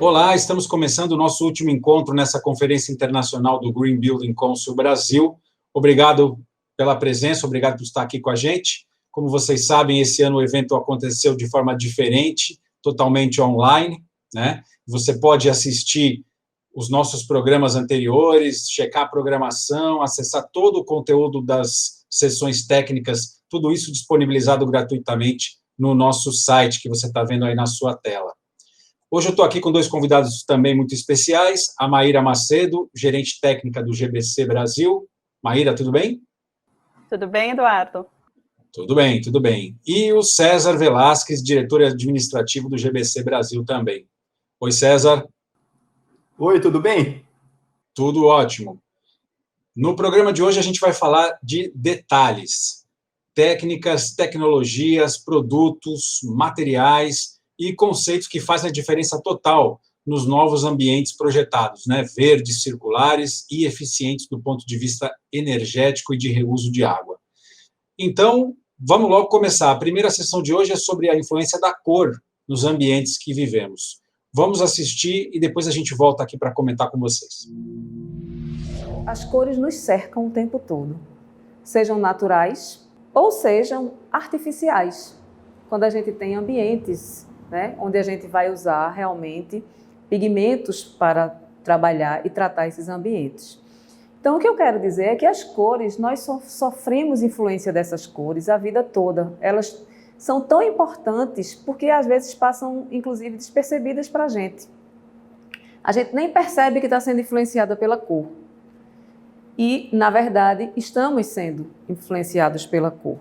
Olá, estamos começando o nosso último encontro nessa Conferência Internacional do Green Building Council Brasil. Obrigado pela presença, obrigado por estar aqui com a gente. Como vocês sabem, esse ano o evento aconteceu de forma diferente, totalmente online, né? Você pode assistir os nossos programas anteriores, checar a programação, acessar todo o conteúdo das sessões técnicas, tudo isso disponibilizado gratuitamente no nosso site, que você está vendo aí na sua tela. Hoje eu estou aqui com dois convidados também muito especiais, a Maíra Macedo, gerente técnica do GBC Brasil. Maíra, tudo bem? Tudo bem, Eduardo? Tudo bem, tudo bem. E o César Velasquez, diretor administrativo do GBC Brasil também. Oi, César. Oi, tudo bem? Tudo ótimo. No programa de hoje a gente vai falar de detalhes, técnicas, tecnologias, produtos, materiais e conceitos que fazem a diferença total nos novos ambientes projetados, né? Verdes, circulares e eficientes do ponto de vista energético e de reuso de água. Então, vamos logo começar. A primeira sessão de hoje é sobre a influência da cor nos ambientes que vivemos. Vamos assistir e depois a gente volta aqui para comentar com vocês. As cores nos cercam o tempo todo, sejam naturais ou sejam artificiais, quando a gente tem ambientes, né, onde a gente vai usar realmente pigmentos para trabalhar e tratar esses ambientes. Então, o que eu quero dizer é que as cores, nós sofremos influência dessas cores a vida toda. Elas são tão importantes porque às vezes passam, inclusive, despercebidas para a gente. A gente nem percebe que está sendo influenciada pela cor. E, na verdade, estamos sendo influenciados pela cor.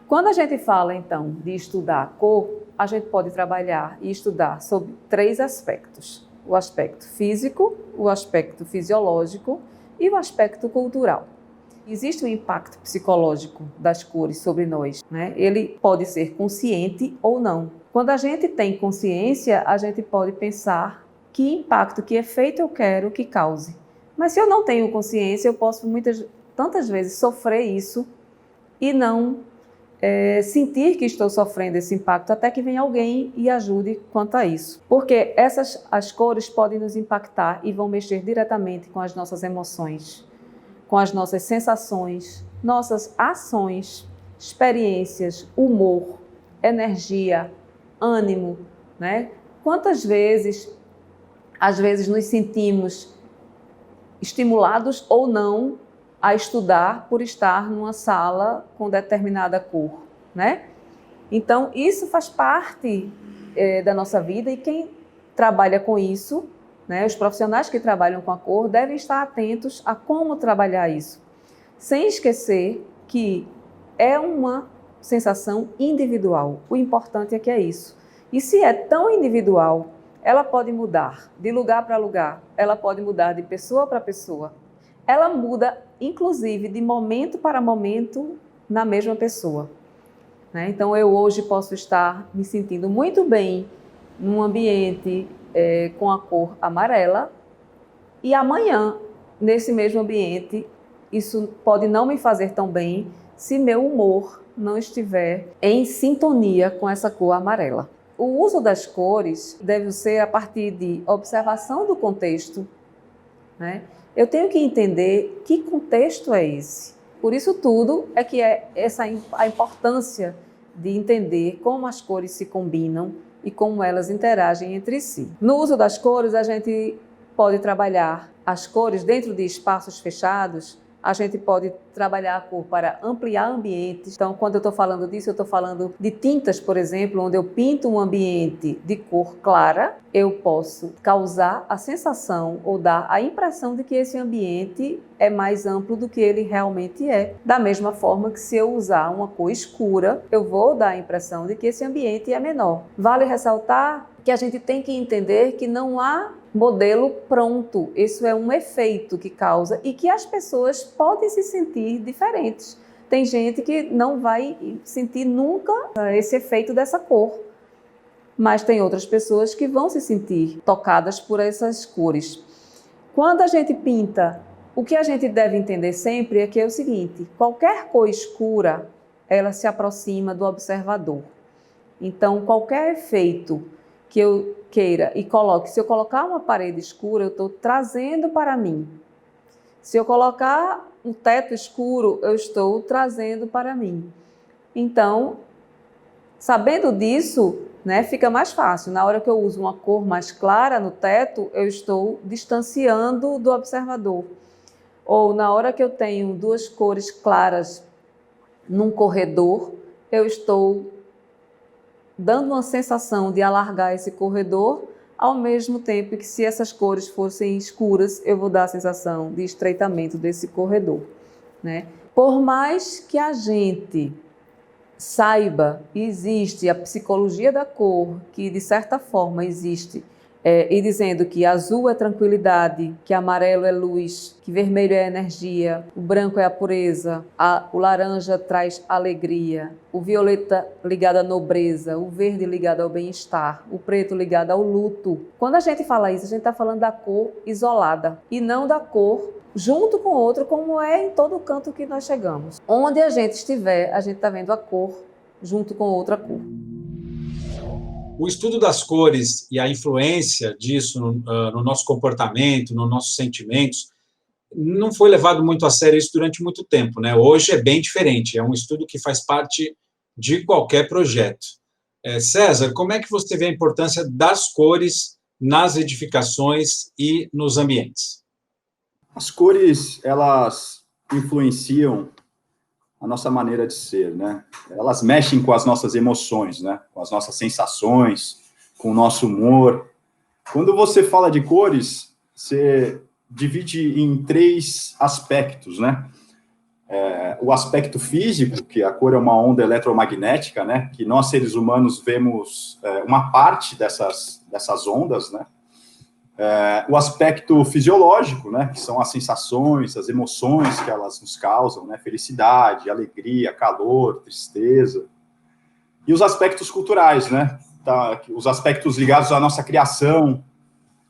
Quando a gente fala, então, de estudar a cor, a gente pode trabalhar e estudar sobre três aspectos. O aspecto físico, o aspecto fisiológico e o aspecto cultural. Existe um impacto psicológico das cores sobre nós, né? Ele pode ser consciente ou não. Quando a gente tem consciência, a gente pode pensar que impacto, que efeito eu quero que cause. Mas se eu não tenho consciência, eu posso tantas vezes sofrer isso e não sentir que estou sofrendo esse impacto até que venha alguém e ajude quanto a isso. Porque as cores podem nos impactar e vão mexer diretamente com as nossas emoções, com as nossas sensações, nossas ações, experiências, humor, energia, ânimo, né? Quantas vezes, às vezes, nos sentimos estimulados ou não a estudar por estar numa sala com determinada cor, né? Então, isso faz parte da nossa vida e quem trabalha com isso, né, os profissionais que trabalham com a cor devem estar atentos a como trabalhar isso, sem esquecer que é uma sensação individual. O importante é que é isso. E se é tão individual, ela pode mudar de lugar para lugar, ela pode mudar de pessoa para pessoa. Ela muda, inclusive, de momento para momento na mesma pessoa, né? Então, eu hoje posso estar me sentindo muito bem num ambiente com a cor amarela e amanhã, nesse mesmo ambiente, isso pode não me fazer tão bem se meu humor não estiver em sintonia com essa cor amarela. O uso das cores deve ser a partir de observação do contexto, né? Eu tenho que entender que contexto é esse. Por isso tudo é que a importância de entender como as cores se combinam e como elas interagem entre si. No uso das cores, a gente pode trabalhar as cores dentro de espaços fechados. A gente pode trabalhar a cor para ampliar ambientes. Então, quando eu estou falando disso, eu estou falando de tintas, por exemplo, onde eu pinto um ambiente de cor clara, eu posso causar a sensação ou dar a impressão de que esse ambiente é mais amplo do que ele realmente é. Da mesma forma que se eu usar uma cor escura, eu vou dar a impressão de que esse ambiente é menor. Vale ressaltar que a gente tem que entender que não há modelo pronto. Isso é um efeito que causa e que as pessoas podem se sentir diferentes. Tem gente que não vai sentir nunca esse efeito dessa cor, mas tem outras pessoas que vão se sentir tocadas por essas cores. Quando a gente pinta, o que a gente deve entender sempre é que é o seguinte: qualquer cor escura, ela se aproxima do observador. Então, qualquer efeito que eu queira e coloque, se eu colocar uma parede escura, eu estou trazendo para mim. Se eu colocar um teto escuro, eu estou trazendo para mim. Então, sabendo disso, né, fica mais fácil. Na hora que eu uso uma cor mais clara no teto, eu estou distanciando do observador. Ou na hora que eu tenho duas cores claras num corredor, eu estou dando uma sensação de alargar esse corredor, ao mesmo tempo que, se essas cores fossem escuras, eu vou dar a sensação de estreitamento desse corredor, né? Por mais que a gente saiba, existe a psicologia da cor, que de certa forma existe, e dizendo que azul é tranquilidade, que amarelo é luz, que vermelho é energia, o branco é a pureza, o laranja traz alegria, o violeta ligado à nobreza, o verde ligado ao bem-estar, o preto ligado ao luto. Quando a gente fala isso, a gente está falando da cor isolada e não da cor junto com outro, como é em todo canto que nós chegamos. Onde a gente estiver, a gente está vendo a cor junto com outra cor. O estudo das cores e a influência disso no nosso comportamento, nos nossos sentimentos, não foi levado muito a sério isso durante muito tempo, né? Hoje é bem diferente, é um estudo que faz parte de qualquer projeto. César, como é que você vê a importância das cores nas edificações e nos ambientes? As cores, elas influenciam a nossa maneira de ser, né? Elas mexem com as nossas emoções, né? Com as nossas sensações, com o nosso humor. Quando você fala de cores, você divide em 3 aspectos, né? O aspecto físico, que a cor é uma onda eletromagnética, né? Que nós, seres humanos, vemos uma parte dessas ondas, né? O aspecto fisiológico, né, que são as sensações, as emoções que elas nos causam, né, felicidade, alegria, calor, tristeza. E os aspectos culturais, né, os aspectos ligados à nossa criação,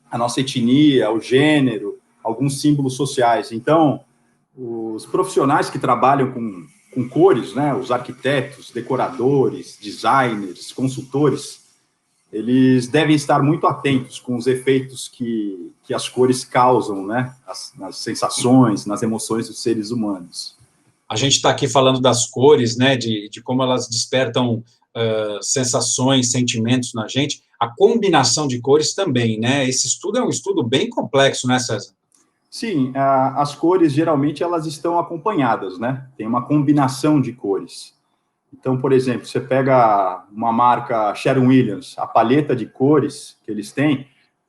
à nossa etnia, ao gênero, alguns símbolos sociais. Então, os profissionais que trabalham com cores, né, os arquitetos, decoradores, designers, consultores, eles devem estar muito atentos com os efeitos que as cores causam, né? Nas sensações, nas emoções dos seres humanos. A gente está aqui falando das cores, né? De como elas despertam sensações, sentimentos na gente. A combinação de cores também, né? Esse estudo é um estudo bem complexo, né, César? Sim, as cores, geralmente, elas estão acompanhadas, né? Tem uma combinação de cores. Então, por exemplo, você pega uma marca Sherwin-Williams, a paleta de cores que eles têm,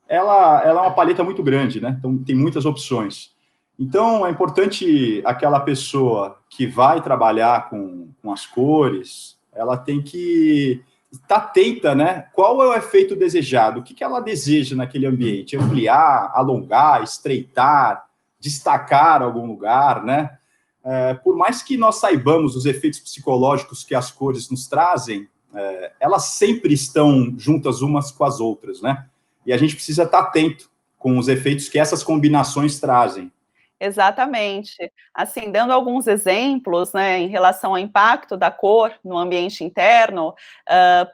ela é uma paleta muito grande, né? Então, tem muitas opções. Então, é importante aquela pessoa que vai trabalhar com as cores, ela tem que estar atenta, né? Qual é o efeito desejado? O que ela deseja naquele ambiente? Ampliar, alongar, estreitar, destacar algum lugar, né? Por mais que nós saibamos os efeitos psicológicos que as cores nos trazem, elas sempre estão juntas umas com as outras, né? E a gente precisa estar atento com os efeitos que essas combinações trazem. Exatamente. Assim, dando alguns exemplos, né, em relação ao impacto da cor no ambiente interno,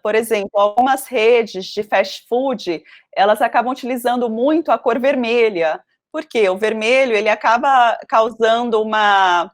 por exemplo, algumas redes de fast food, elas acabam utilizando muito a cor vermelha. Por quê? O vermelho, ele acaba causando uma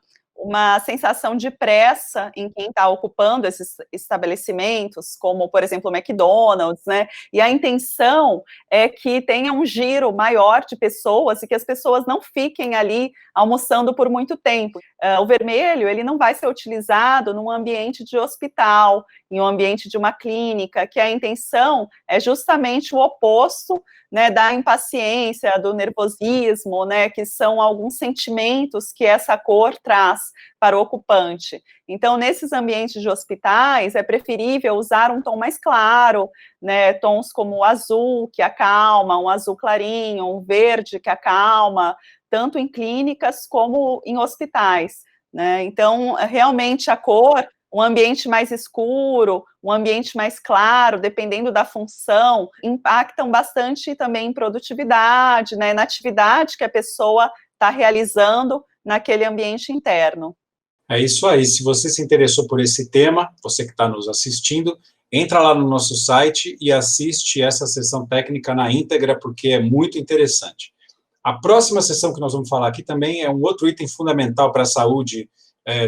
sensação de pressa em quem está ocupando esses estabelecimentos, como, por exemplo, o McDonald's, né? E a intenção é que tenha um giro maior de pessoas e que as pessoas não fiquem ali almoçando por muito tempo. O vermelho, ele não vai ser utilizado num ambiente de hospital, em um ambiente de uma clínica, que a intenção é justamente o oposto, né, da impaciência, do nervosismo, né, que são alguns sentimentos que essa cor traz para o ocupante. Então, nesses ambientes de hospitais, é preferível usar um tom mais claro, né, tons como o azul, que acalma, um azul clarinho, um verde, que acalma, tanto em clínicas como em hospitais, né? Então, realmente a cor, um ambiente mais escuro, um ambiente mais claro, dependendo da função, impactam bastante também em produtividade, né, na atividade que a pessoa está realizando naquele ambiente interno. É isso aí. Se você se interessou por esse tema, você que está nos assistindo, entra lá no nosso site e assiste essa sessão técnica na íntegra, porque é muito interessante. A próxima sessão que nós vamos falar aqui também é um outro item fundamental para a saúde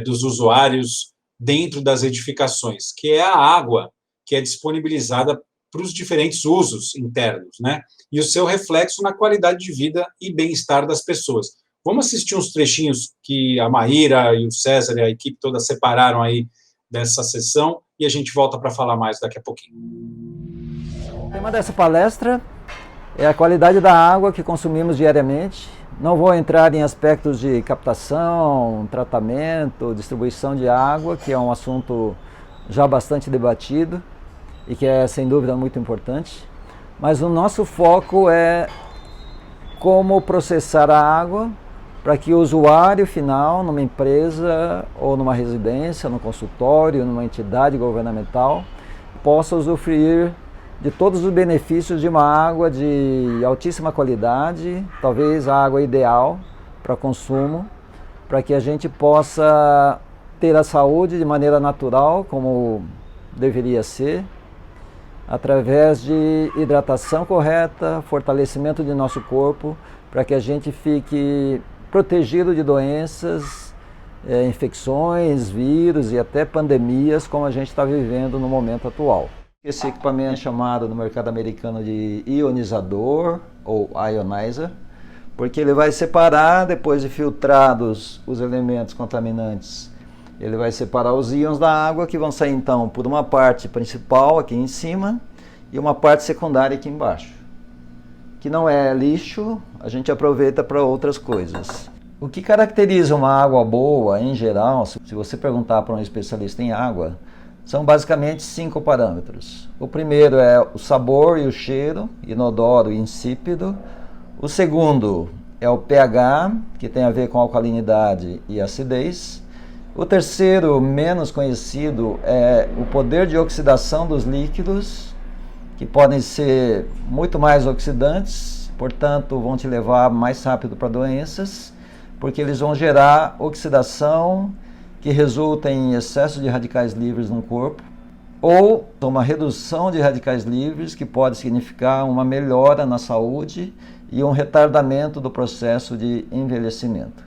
dos usuários dentro das edificações, que é a água que é disponibilizada para os diferentes usos internos, né? E o seu reflexo na qualidade de vida e bem-estar das pessoas. Vamos assistir uns trechinhos que a Maíra e o César e a equipe toda separaram aí dessa sessão e a gente volta para falar mais daqui a pouquinho. O tema dessa palestra é a qualidade da água que consumimos diariamente. Não vou entrar em aspectos de captação, tratamento, distribuição de água, que é um assunto já bastante debatido e que é, sem dúvida, muito importante. Mas o nosso foco é como processar a água para que o usuário final, numa empresa ou numa residência, num consultório, numa entidade governamental, possa usufruir de todos os benefícios de uma água de altíssima qualidade, talvez a água ideal para consumo, para que a gente possa ter a saúde de maneira natural, como deveria ser, através de hidratação correta, fortalecimento de nosso corpo, para que a gente fique protegido de doenças, infecções, vírus e até pandemias, como a gente está vivendo no momento atual. Esse equipamento é chamado no mercado americano de ionizador ou ionizer, porque ele vai separar, depois de filtrados os elementos contaminantes, ele vai separar os íons da água, que vão sair então por uma parte principal aqui em cima e uma parte secundária aqui embaixo, que não é lixo, a gente aproveita para outras coisas. O que caracteriza uma água boa, em geral, se você perguntar para um especialista em água, são basicamente 5 parâmetros. O primeiro é o sabor e o cheiro, inodoro e insípido. O segundo é o pH, que tem a ver com alcalinidade e acidez. O terceiro, menos conhecido, é o poder de oxidação dos líquidos, que podem ser muito mais oxidantes, portanto vão te levar mais rápido para doenças, porque eles vão gerar oxidação que resulta em excesso de radicais livres no corpo, ou uma redução de radicais livres, que pode significar uma melhora na saúde e um retardamento do processo de envelhecimento.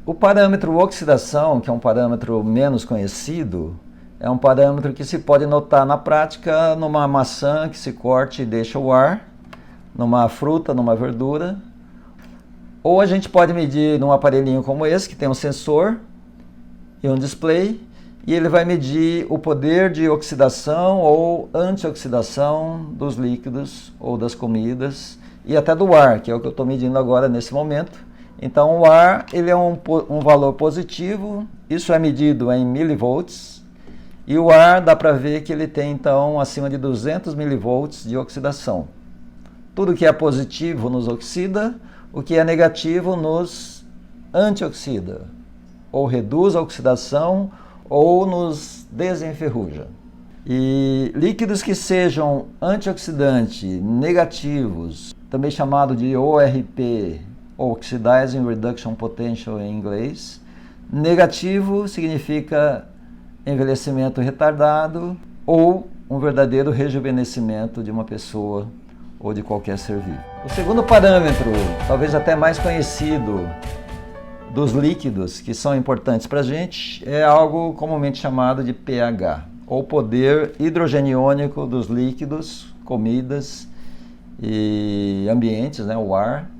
O parâmetro oxidação, que é um parâmetro menos conhecido, é um parâmetro que se pode notar na prática numa maçã que se corte e deixa o ar, numa fruta, numa verdura, ou a gente pode medir num aparelhinho como esse, que tem um sensor e um display, e ele vai medir o poder de oxidação ou antioxidação dos líquidos ou das comidas e até do ar, que é o que eu estou medindo agora nesse momento. Então o ar ele é um valor positivo, isso é medido em milivolts, e o ar dá para ver que ele tem então acima de 200 milivolts de oxidação. Tudo que é positivo nos oxida, o que é negativo nos antioxida, ou reduz a oxidação, ou nos desenferruja. E líquidos que sejam antioxidante negativos, também chamado de ORP, Oxidizing Reduction Potential em inglês, negativo significa envelhecimento retardado ou um verdadeiro rejuvenescimento de uma pessoa ou de qualquer ser vivo. O segundo parâmetro, talvez até mais conhecido, dos líquidos que são importantes para a gente é algo comumente chamado de pH, ou poder hidrogeniônico dos líquidos, comidas e ambientes, né, o ar,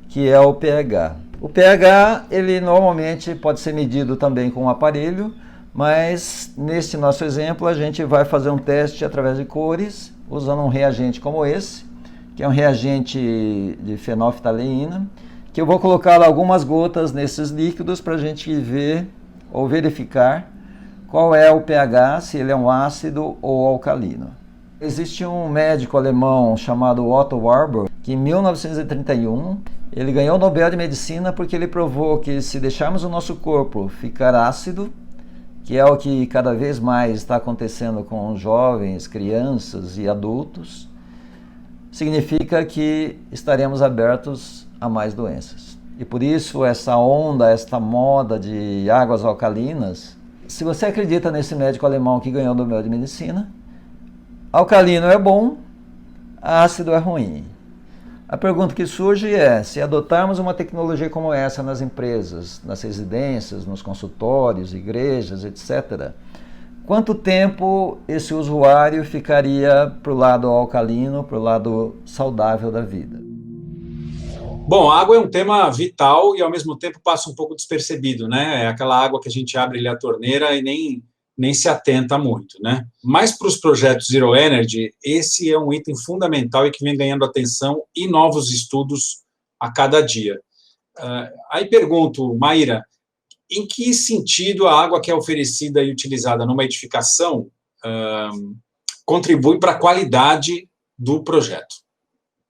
que é o pH. O pH, ele normalmente pode ser medido também com um aparelho, mas nesse nosso exemplo a gente vai fazer um teste através de cores, usando um reagente como esse, que é um reagente de fenolftaleína, que eu vou colocar algumas gotas nesses líquidos para a gente ver ou verificar qual é o pH, se ele é um ácido ou alcalino. Existe um médico alemão chamado Otto Warburg, que em 1931 ele ganhou o Nobel de Medicina porque ele provou que se deixarmos o nosso corpo ficar ácido, que é o que cada vez mais está acontecendo com jovens, crianças e adultos, significa que estaremos abertos a mais doenças. E por isso essa onda, esta moda de águas alcalinas se você acredita nesse médico alemão que ganhou o Nobel de Medicina, alcalino é bom, ácido é ruim. A pergunta que surge é, se adotarmos uma tecnologia como essa nas empresas, nas residências, nos consultórios, igrejas, etc., quanto tempo esse usuário ficaria para o lado alcalino, para o lado saudável da vida? Bom, a água é um tema vital e, ao mesmo tempo, passa um pouco despercebido, né? É aquela água que a gente abre ali a torneira e nem se atenta muito, né? Mas para os projetos Zero Energy, esse é um item fundamental e que vem ganhando atenção e novos estudos a cada dia. Aí pergunto, Maíra, em que sentido a água que é oferecida e utilizada numa edificação contribui para a qualidade do projeto?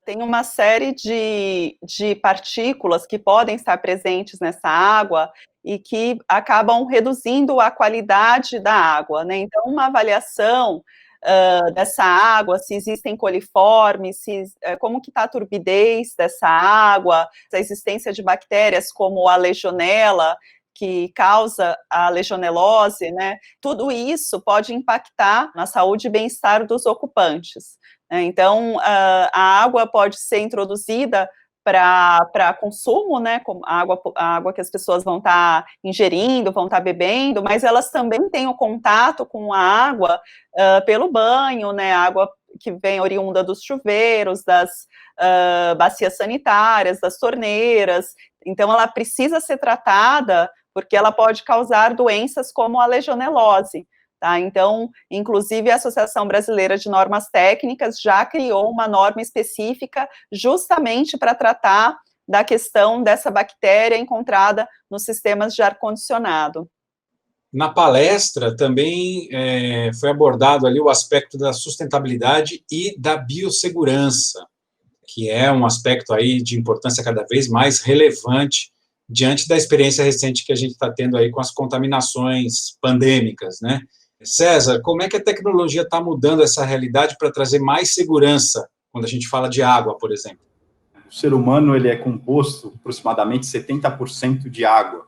Tem uma série de partículas que podem estar presentes nessa água e que acabam reduzindo a qualidade da água, né? Então, uma avaliação dessa água, se existem coliformes, como que está a turbidez dessa água, a existência de bactérias como a legionela, que causa a legionelose, né? Tudo isso pode impactar na saúde e bem-estar dos ocupantes. Então, a água pode ser introduzida para consumo, né, a água que as pessoas vão estar ingerindo, vão estar bebendo, mas elas também têm o contato com a água pelo banho, né, a água que vem oriunda dos chuveiros, das bacias sanitárias, das torneiras. Então, ela precisa ser tratada porque ela pode causar doenças como a legionelose. Tá? Então, inclusive, a Associação Brasileira de Normas Técnicas já criou uma norma específica justamente para tratar da questão dessa bactéria encontrada nos sistemas de ar-condicionado. Na palestra também foi abordado ali o aspecto da sustentabilidade e da biossegurança, que é um aspecto aí de importância cada vez mais relevante diante da experiência recente que a gente está tendo aí com as contaminações pandêmicas, né? César, como é que a tecnologia está mudando essa realidade para trazer mais segurança quando a gente fala de água, por exemplo? O ser humano ele é composto aproximadamente 70% de água.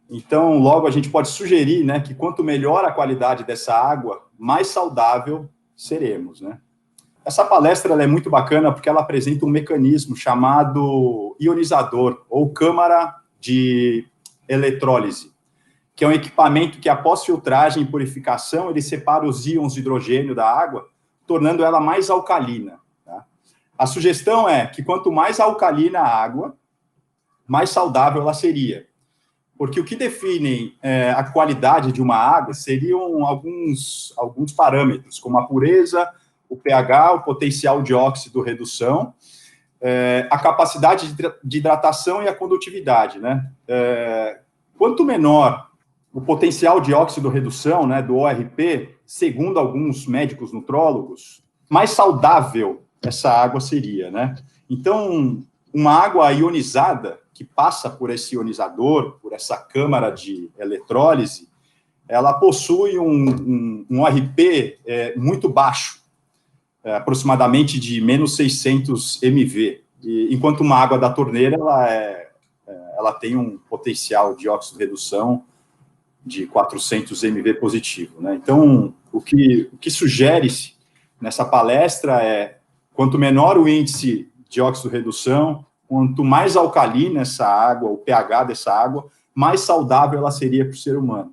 Então, logo a gente pode sugerir, né, que quanto melhor a qualidade dessa água, mais saudável seremos, né? Essa palestra ela é muito bacana porque ela apresenta um mecanismo chamado ionizador ou câmara de eletrólise, que é um equipamento que, após filtragem e purificação, ele separa os íons de hidrogênio da água, tornando ela mais alcalina. Tá? A sugestão é que quanto mais alcalina a água, mais saudável ela seria. Porque o que define a qualidade de uma água seriam alguns parâmetros, como a pureza, o pH, o potencial de óxido-redução, a capacidade de hidratação e a condutividade. Né? Quanto menor o potencial de óxido-redução, né, do ORP, segundo alguns médicos nutrólogos, mais saudável essa água seria, né? Então, uma água ionizada, que passa por esse ionizador, por essa câmara de eletrólise, ela possui um ORP muito baixo, aproximadamente de menos 600 mV, enquanto uma água da torneira, ela tem um potencial de óxido-redução de 400 mV positivo, né? Então, o que sugere-se nessa palestra é, quanto menor o índice de óxido-redução, quanto mais alcalina essa água, o pH dessa água, mais saudável ela seria para o ser humano.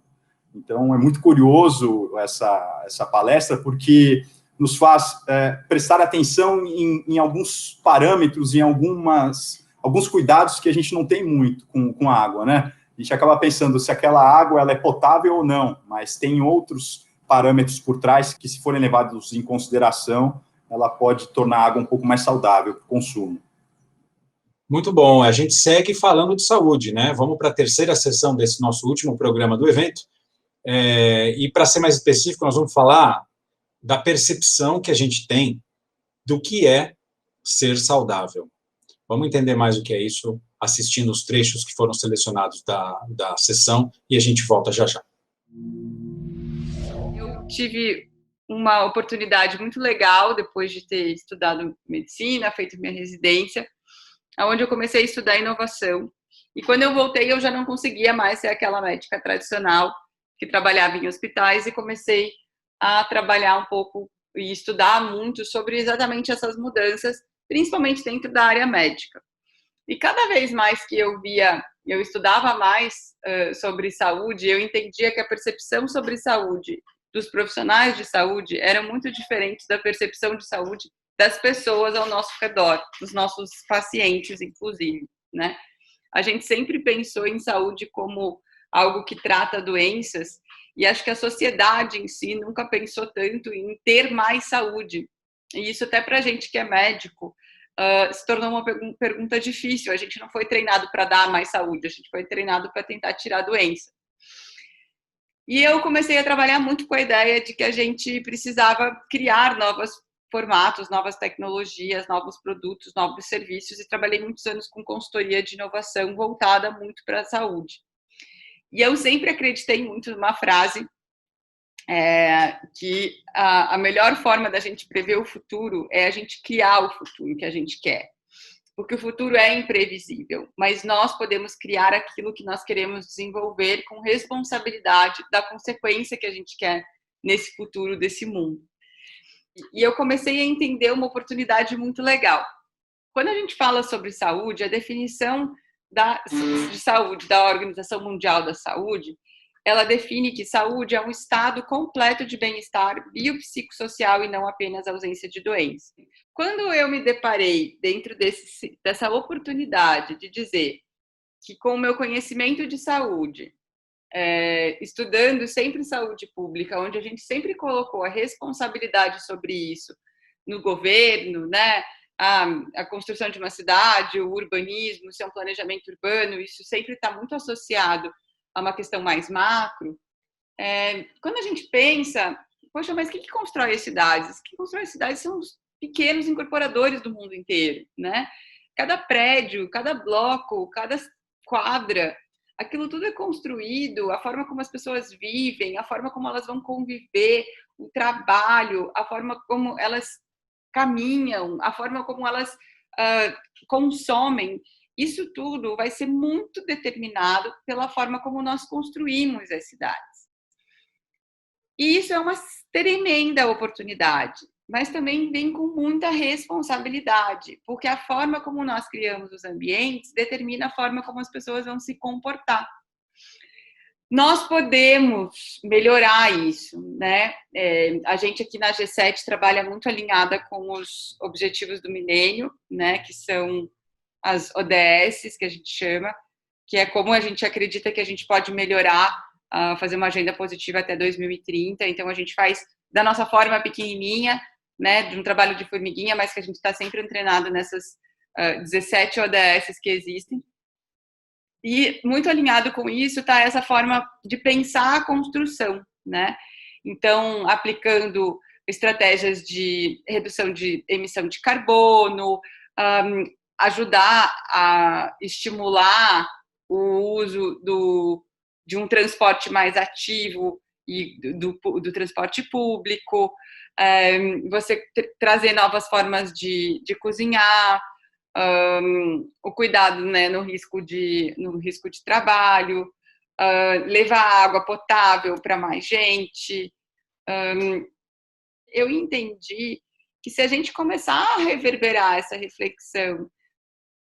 Então, é muito curioso essa palestra, porque nos faz prestar atenção em alguns parâmetros, em alguns cuidados que a gente não tem muito com a água, né? A gente acaba pensando se aquela água ela é potável ou não, mas tem outros parâmetros por trás que, se forem levados em consideração, ela pode tornar a água um pouco mais saudável para o consumo. Muito bom, a gente segue falando de saúde, né? Vamos para a terceira sessão desse nosso último programa do evento, e para ser mais específico, nós vamos falar da percepção que a gente tem do que é ser saudável. Vamos entender mais o que é isso assistindo os trechos que foram selecionados da sessão e a gente volta já já. Eu tive uma oportunidade muito legal depois de ter estudado medicina, feito minha residência, onde eu comecei a estudar inovação. E quando eu voltei, eu já não conseguia mais ser aquela médica tradicional que trabalhava em hospitais e comecei a trabalhar um pouco e estudar muito sobre exatamente essas mudanças, principalmente dentro da área médica. E cada vez mais que eu estudava mais sobre saúde, eu entendia que a percepção sobre saúde dos profissionais de saúde era muito diferente da percepção de saúde das pessoas ao nosso redor, dos nossos pacientes, inclusive, né? A gente sempre pensou em saúde como algo que trata doenças, e acho que a sociedade em si nunca pensou tanto em ter mais saúde. E isso até para a gente que é médico se tornou uma pergunta difícil. A gente não foi treinado para dar mais saúde, a gente foi treinado para tentar tirar a doença. E eu comecei a trabalhar muito com a ideia de que a gente precisava criar novos formatos, novas tecnologias, novos produtos, novos serviços, e trabalhei muitos anos com consultoria de inovação voltada muito para a saúde. E eu sempre acreditei muito numa frase que a melhor forma da gente prever o futuro é a gente criar o futuro que a gente quer. Porque o futuro é imprevisível, mas nós podemos criar aquilo que nós queremos desenvolver com responsabilidade da consequência que a gente quer nesse futuro desse mundo. E eu comecei a entender uma oportunidade muito legal. Quando a gente fala sobre saúde, a definição de saúde da Organização Mundial da Saúde, ela define que saúde é um estado completo de bem-estar biopsicossocial e não apenas ausência de doença. Quando eu me deparei dentro dessa oportunidade de dizer que com o meu conhecimento de saúde, estudando sempre saúde pública, onde a gente sempre colocou a responsabilidade sobre isso no governo, né? A construção de uma cidade, o urbanismo, ser um planejamento urbano, isso sempre está muito associado a uma questão mais macro. Quando a gente pensa, poxa, mas quem que constrói as cidades? Quem constrói as cidades são os pequenos incorporadores do mundo inteiro, né? Cada prédio, cada bloco, cada quadra, aquilo tudo é construído, a forma como as pessoas vivem, a forma como elas vão conviver, o trabalho, a forma como elas caminham, a forma como elas consomem, isso tudo vai ser muito determinado pela forma como nós construímos as cidades. E isso é uma tremenda oportunidade, mas também vem com muita responsabilidade, porque a forma como nós criamos os ambientes determina a forma como as pessoas vão se comportar. Nós podemos melhorar isso, né? A gente aqui na G7 trabalha muito alinhada com os objetivos do milênio, né? Que são as ODS, que a gente chama, que é como a gente acredita que a gente pode melhorar, fazer uma agenda positiva até 2030. Então, a gente faz da nossa forma pequenininha, né? De um trabalho de formiguinha, mas que a gente está sempre treinado nessas 17 ODS que existem. E muito alinhado com isso está essa forma de pensar a construção, né? Então, aplicando estratégias de redução de emissão de carbono, ajudar a estimular o uso de um transporte mais ativo e do transporte público, você trazer novas formas de cozinhar, o cuidado, né, no risco de trabalho, levar água potável para mais gente. Eu entendi que se a gente começar a reverberar essa reflexão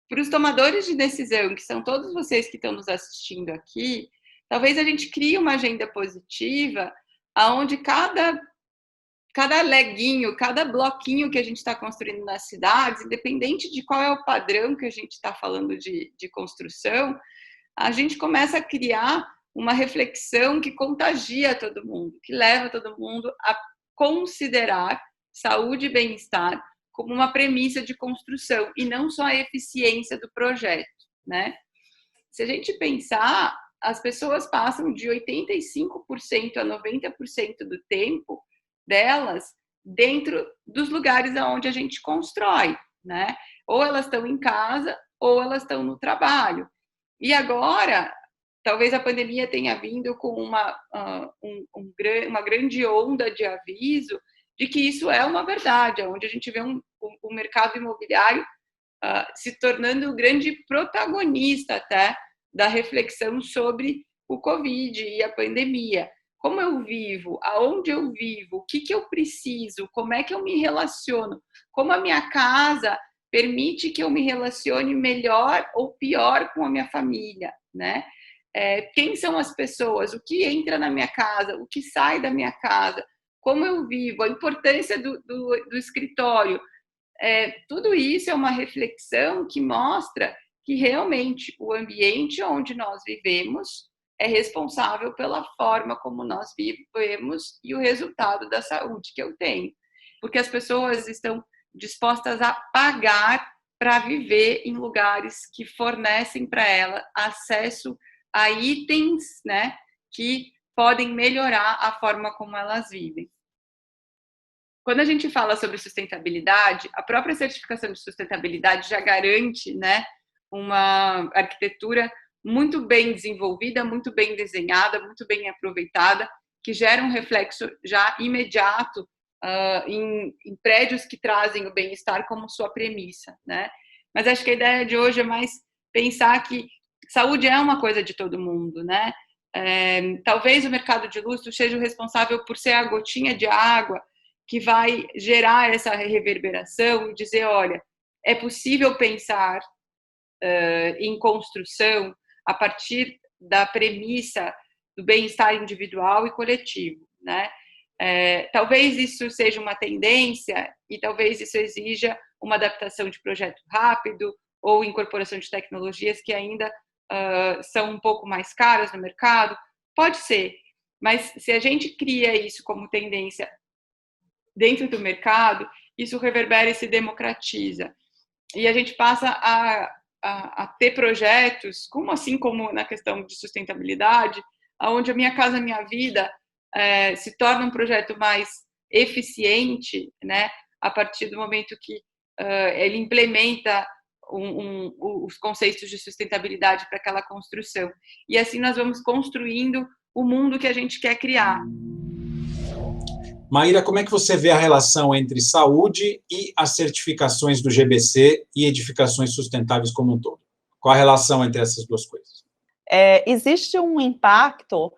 para os tomadores de decisão, que são todos vocês que estão nos assistindo aqui, talvez a gente crie uma agenda positiva onde cada leguinho, cada bloquinho que a gente está construindo nas cidades, independente de qual é o padrão que a gente está falando de construção, a gente começa a criar uma reflexão que contagia todo mundo, que leva todo mundo a considerar saúde e bem-estar como uma premissa de construção e não só a eficiência do projeto, né? Se a gente pensar, as pessoas passam de 85% a 90% do tempo delas dentro dos lugares onde a gente constrói, né? Ou elas estão em casa ou elas estão no trabalho. E agora, talvez a pandemia tenha vindo com uma grande onda de aviso de que isso é uma verdade, onde a gente vê o mercado imobiliário se tornando o grande protagonista até da reflexão sobre o Covid e a pandemia. como eu vivo, aonde eu vivo, o que eu preciso, como é que eu me relaciono, como a minha casa permite que eu me relacione melhor ou pior com a minha família, né? Quem são as pessoas, o que entra na minha casa, o que sai da minha casa, como eu vivo, a importância do escritório. Tudo isso é uma reflexão que mostra que realmente o ambiente onde nós vivemos é responsável pela forma como nós vivemos e o resultado da saúde que eu tenho. Porque as pessoas estão dispostas a pagar para viver em lugares que fornecem para ela acesso a itens, né, que podem melhorar a forma como elas vivem. Quando a gente fala sobre sustentabilidade, a própria certificação de sustentabilidade já garante, né, uma arquitetura muito bem desenvolvida, muito bem desenhada, muito bem aproveitada, que gera um reflexo já imediato em prédios que trazem o bem-estar como sua premissa, né? Mas acho que a ideia de hoje é mais pensar que saúde é uma coisa de todo mundo, né? Talvez o mercado de luxo seja o responsável por ser a gotinha de água que vai gerar essa reverberação e dizer, olha, é possível pensar em construção a partir da premissa do bem-estar individual e coletivo, né? Talvez isso seja uma tendência e talvez isso exija uma adaptação de projeto rápido ou incorporação de tecnologias que ainda são um pouco mais caras no mercado. Pode ser, mas se a gente cria isso como tendência dentro do mercado, isso reverbera e se democratiza. E a gente passa a ter projetos, como na questão de sustentabilidade, onde a Minha Casa Minha Vida se torna um projeto mais eficiente, né, a partir do momento que ele implementa os conceitos de sustentabilidade para aquela construção. E assim nós vamos construindo o mundo que a gente quer criar. Maíra, como é que você vê a relação entre saúde e as certificações do GBC e edificações sustentáveis como um todo? Qual a relação entre essas duas coisas? Existe um impacto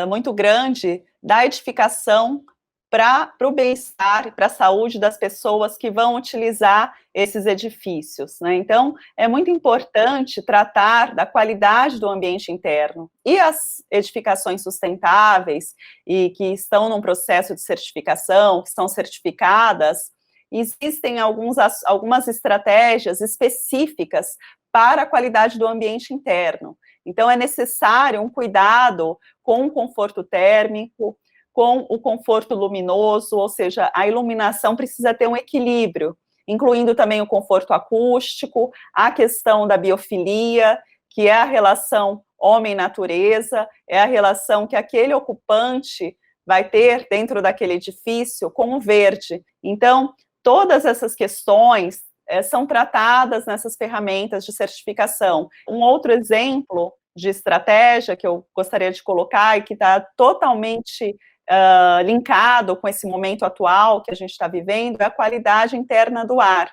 muito grande da edificação para o bem-estar e para a saúde das pessoas que vão utilizar esses edifícios, né? Então, é muito importante tratar da qualidade do ambiente interno. E as edificações sustentáveis e que estão num processo de certificação, que estão certificadas, existem algumas estratégias específicas para a qualidade do ambiente interno. Então, é necessário um cuidado com o conforto térmico, com o conforto luminoso, ou seja, a iluminação precisa ter um equilíbrio, incluindo também o conforto acústico, a questão da biofilia, que é a relação homem-natureza, é a relação que aquele ocupante vai ter dentro daquele edifício com o verde. Então, todas essas questões são tratadas nessas ferramentas de certificação. Um outro exemplo de estratégia que eu gostaria de colocar e que está totalmente linkado com esse momento atual que a gente está vivendo é a qualidade interna do ar,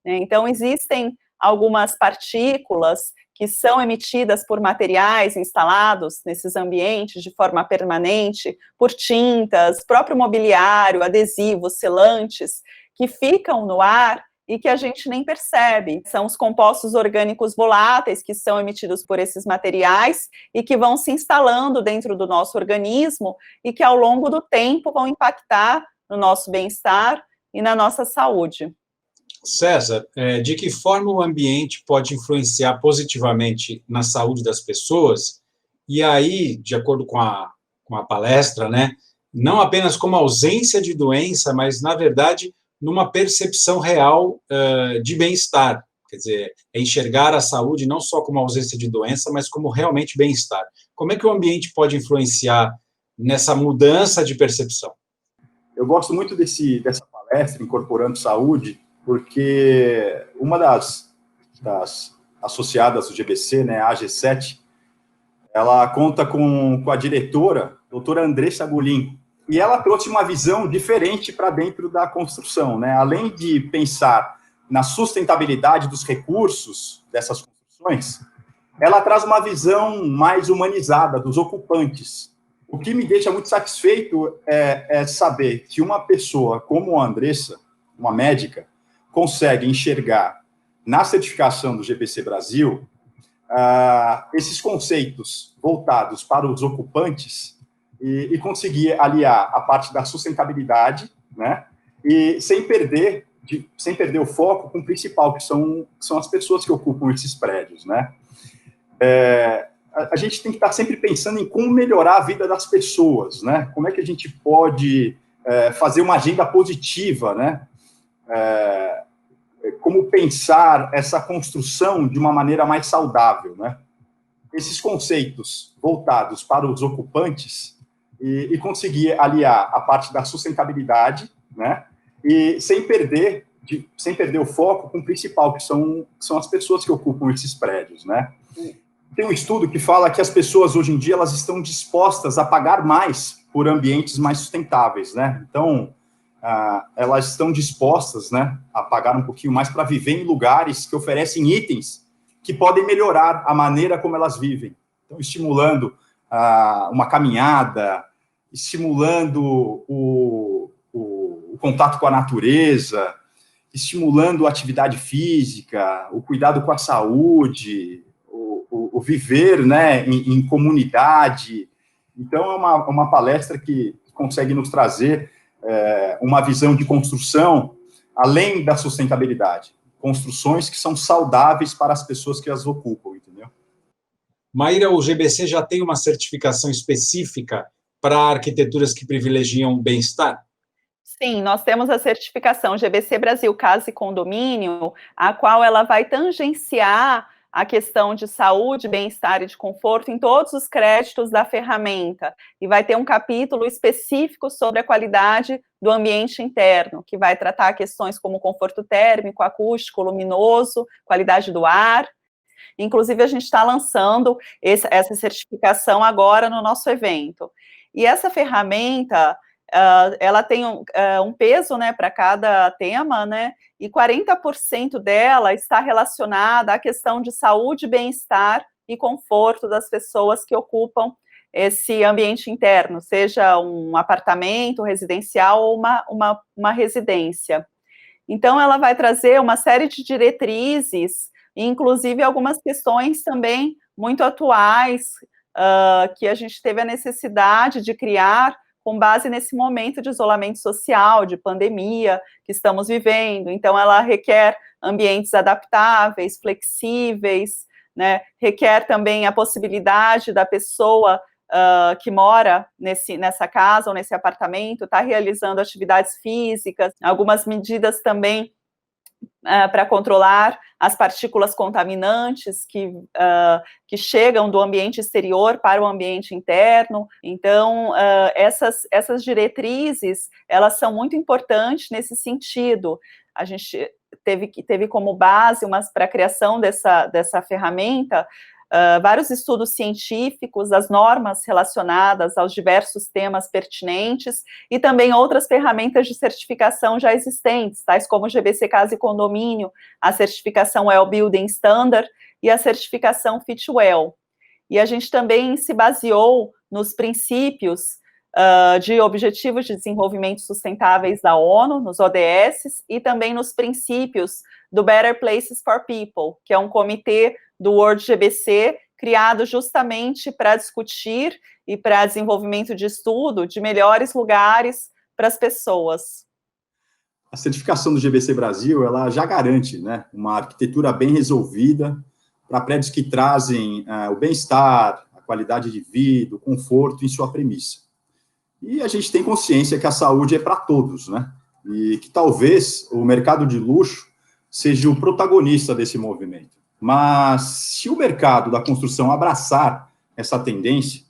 né? Então, existem algumas partículas que são emitidas por materiais instalados nesses ambientes de forma permanente, por tintas, próprio mobiliário, adesivos, selantes, que ficam no ar e que a gente nem percebe. São os compostos orgânicos voláteis que são emitidos por esses materiais e que vão se instalando dentro do nosso organismo e que, ao longo do tempo, vão impactar no nosso bem-estar e na nossa saúde. César, de que forma o ambiente pode influenciar positivamente na saúde das pessoas? E aí, de acordo com a palestra, né, não apenas como ausência de doença, mas, na verdade, numa percepção real de bem-estar, quer dizer, é enxergar a saúde não só como ausência de doença, mas como realmente bem-estar. Como é que o ambiente pode influenciar nessa mudança de percepção? Eu gosto muito dessa palestra, Incorporando Saúde, porque uma das associadas do GBC, né, a AG7, ela conta com a diretora, doutora Andressa Golin, e ela trouxe uma visão diferente para dentro da construção, né? Além de pensar na sustentabilidade dos recursos dessas construções, ela traz uma visão mais humanizada dos ocupantes. O que me deixa muito satisfeito é saber que uma pessoa como a Andressa, uma médica, consegue enxergar na certificação do GBC Brasil esses conceitos voltados para os ocupantes e conseguir aliar a parte da sustentabilidade, né, e sem perder o foco com o principal, que são as pessoas que ocupam esses prédios, né. A gente tem que estar sempre pensando em como melhorar a vida das pessoas, né, como é que a gente pode fazer uma agenda positiva, né, como pensar essa construção de uma maneira mais saudável, né? Esses conceitos voltados para os ocupantes e conseguir aliar a parte da sustentabilidade, né? E sem perder o foco com o principal, que são as pessoas que ocupam esses prédios, né? Tem um estudo que fala que as pessoas hoje em dia elas estão dispostas a pagar mais por ambientes mais sustentáveis, né? Então elas estão dispostas, né, a pagar um pouquinho mais para viver em lugares que oferecem itens que podem melhorar a maneira como elas vivem. Então, estimulando uma caminhada, estimulando o contato com a natureza, estimulando a atividade física, o cuidado com a saúde, o viver, né, em comunidade. Então, é uma palestra que consegue nos trazer uma visão de construção além da sustentabilidade. Construções que são saudáveis para as pessoas que as ocupam, entendeu? Maíra, o GBC já tem uma certificação específica para arquiteturas que privilegiam o bem-estar? Sim, nós temos a certificação GBC Brasil Casa e Condomínio, a qual ela vai tangenciar a questão de saúde, bem-estar e de conforto em todos os créditos da ferramenta, e vai ter um capítulo específico sobre a qualidade do ambiente interno, que vai tratar questões como conforto térmico, acústico, luminoso, qualidade do ar. Inclusive, a gente está lançando essa certificação agora no nosso evento. E essa ferramenta, ela tem um peso, né, para cada tema, né, e 40% dela está relacionada à questão de saúde, bem-estar e conforto das pessoas que ocupam esse ambiente interno, seja um apartamento residencial ou uma residência. Então, ela vai trazer uma série de diretrizes, inclusive algumas questões também muito atuais, que a gente teve a necessidade de criar com base nesse momento de isolamento social, de pandemia que estamos vivendo. Então, ela requer ambientes adaptáveis, flexíveis, né? Requer também a possibilidade da pessoa que mora nessa casa ou nesse apartamento estar realizando atividades físicas, algumas medidas também para controlar as partículas contaminantes que chegam do ambiente exterior para o ambiente interno. Então, essas diretrizes, elas são muito importantes nesse sentido. A gente teve como base, para a criação dessa ferramenta, vários estudos científicos, as normas relacionadas aos diversos temas pertinentes e também outras ferramentas de certificação já existentes, tais como o GBC Casa e Condomínio, a certificação WELL Building Standard e a certificação Fitwel. E a gente também se baseou nos princípios de Objetivos de Desenvolvimento Sustentáveis da ONU, nos ODS, e também nos princípios do Better Places for People, que é um comitê do World GBC, criado justamente para discutir e para desenvolvimento de estudo de melhores lugares para as pessoas. A certificação do GBC Brasil, ela já garante, né, uma arquitetura bem resolvida para prédios que trazem o bem-estar, a qualidade de vida, o conforto em sua premissa. E a gente tem consciência que a saúde é para todos, né, e que talvez o mercado de luxo seja o protagonista desse movimento. Mas se o mercado da construção abraçar essa tendência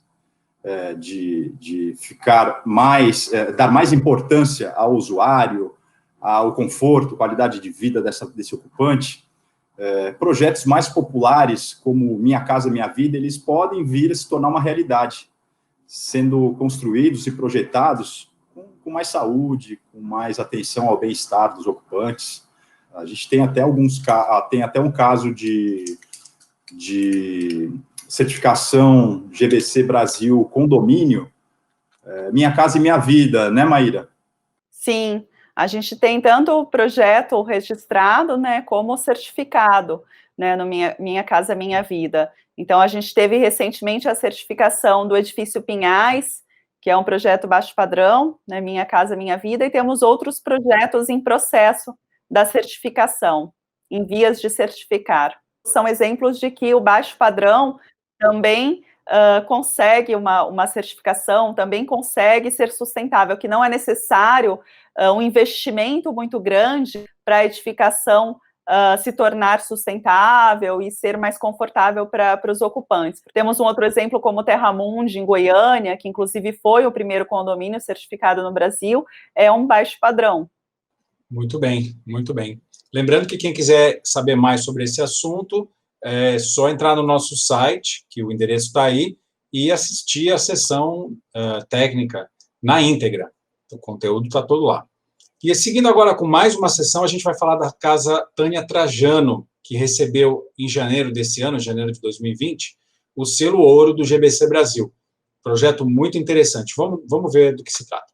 de ficar dar mais importância ao usuário, ao conforto, qualidade de vida desse ocupante, projetos mais populares como Minha Casa Minha Vida, eles podem vir a se tornar uma realidade, sendo construídos e projetados com mais saúde, com mais atenção ao bem-estar dos ocupantes. A gente tem até um caso de certificação GBC Brasil Condomínio, Minha Casa e Minha Vida, né, Maíra? Sim, a gente tem tanto o projeto registrado, né, como o certificado, né, no Minha Casa Minha Vida. Então, a gente teve recentemente a certificação do Edifício Pinhais, que é um projeto baixo padrão, né, Minha Casa Minha Vida, e temos outros projetos em processo da certificação, em vias de certificar. São exemplos de que o baixo padrão também consegue uma certificação, também consegue ser sustentável, que não é necessário um investimento muito grande para a edificação se tornar sustentável e ser mais confortável para os ocupantes. Temos um outro exemplo como o Terramundi, em Goiânia, que inclusive foi o primeiro condomínio certificado no Brasil, é um baixo padrão. Muito bem, muito bem. Lembrando que quem quiser saber mais sobre esse assunto, é só entrar no nosso site, que o endereço está aí, e assistir a sessão técnica na íntegra. O conteúdo está todo lá. E seguindo agora com mais uma sessão, a gente vai falar da Casa Tânia Trajano, que recebeu em janeiro desse ano, janeiro de 2020, o selo ouro do GBC Brasil. Projeto muito interessante. Vamos ver do que se trata.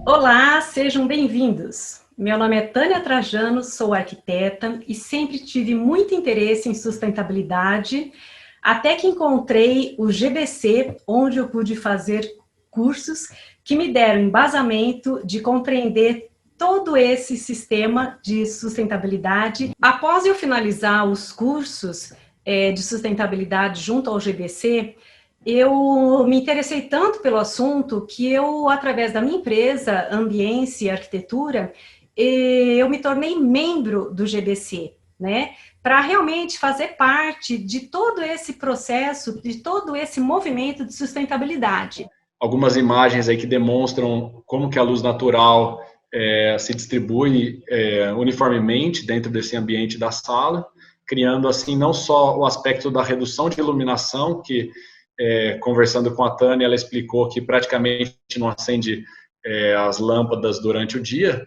Olá, sejam bem-vindos. Meu nome é Tânia Trajano, sou arquiteta e sempre tive muito interesse em sustentabilidade, até que encontrei o GBC, onde eu pude fazer cursos que me deram embasamento de compreender todo esse sistema de sustentabilidade. Após eu finalizar os cursos de sustentabilidade junto ao GBC, eu me interessei tanto pelo assunto que eu, através da minha empresa, Ambiência e Arquitetura, eu me tornei membro do GBC, né? Para realmente fazer parte de todo esse processo, de todo esse movimento de sustentabilidade. Algumas imagens aí que demonstram como que a luz natural se distribui uniformemente dentro desse ambiente da sala, criando assim não só o aspecto da redução de iluminação, que conversando com a Tânia, ela explicou que praticamente não acende as lâmpadas durante o dia,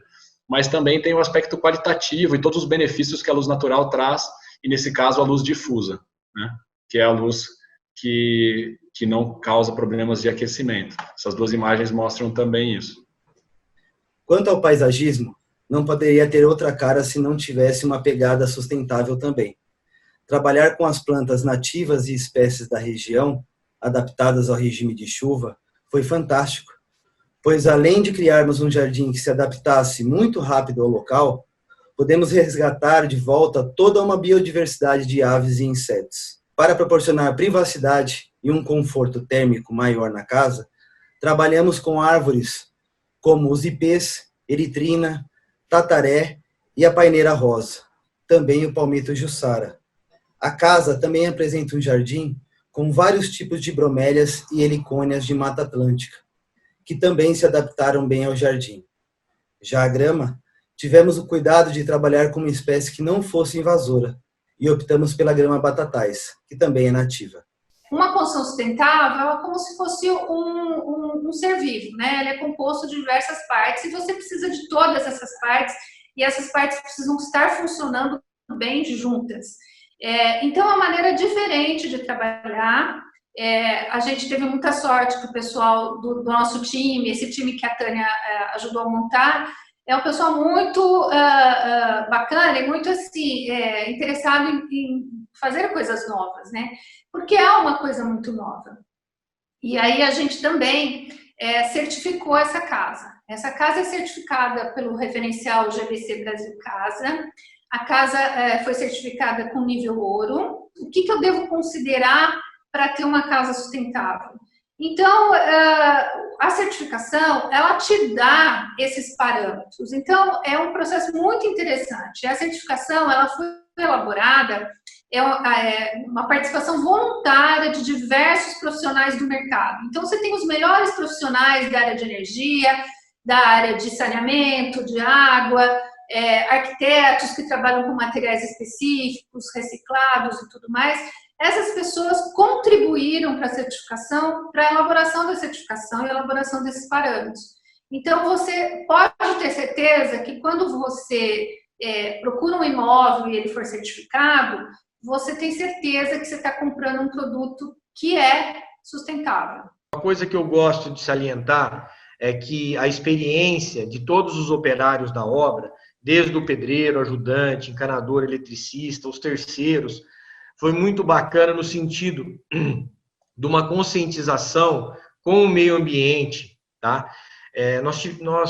mas também tem o aspecto qualitativo e todos os benefícios que a luz natural traz, e nesse caso a luz difusa, né? Que é a luz que não causa problemas de aquecimento. Essas duas imagens mostram também isso. Quanto ao paisagismo, não poderia ter outra cara se não tivesse uma pegada sustentável também. Trabalhar com as plantas nativas e espécies da região, adaptadas ao regime de chuva, foi fantástico, pois além de criarmos um jardim que se adaptasse muito rápido ao local, podemos resgatar de volta toda uma biodiversidade de aves e insetos. Para proporcionar privacidade e um conforto térmico maior na casa, trabalhamos com árvores como os ipês, eritrina, tataré e a paineira rosa, também o palmito jussara. A casa também apresenta um jardim com vários tipos de bromélias e helicônias de Mata Atlântica, que também se adaptaram bem ao jardim. Já a grama, tivemos o cuidado de trabalhar com uma espécie que não fosse invasora, e optamos pela grama batatais, que também é nativa. Uma construção sustentável é como se fosse um ser vivo, né? Ele é composto de diversas partes e você precisa de todas essas partes, e essas partes precisam estar funcionando bem juntas. Então, é uma maneira diferente de trabalhar. A gente teve muita sorte que o pessoal do nosso time, esse time que a Tânia ajudou a montar, é um pessoal muito bacana e muito assim, interessado em fazer coisas novas, né? Porque é uma coisa muito nova. E aí a gente também certificou essa casa. Essa casa é certificada pelo referencial GBC Brasil Casa. A casa foi certificada com nível ouro. O que eu devo considerar para ter uma casa sustentável? Então, a certificação, ela te dá esses parâmetros. Então, é um processo muito interessante. A certificação, ela foi elaborada, uma participação voluntária de diversos profissionais do mercado. Então, você tem os melhores profissionais da área de energia, da área de saneamento, de água, arquitetos que trabalham com materiais específicos, reciclados e tudo mais. Essas pessoas contribuíram para a certificação, para a elaboração da certificação e a elaboração desses parâmetros. Então, você pode ter certeza que quando você procura um imóvel e ele for certificado, você tem certeza que você está comprando um produto que é sustentável. coisa que eu gosto de salientar é que a experiência de todos os operários da obra, desde o pedreiro, ajudante, encanador, eletricista, os terceiros, foi muito bacana no sentido de uma conscientização com o meio ambiente, tá?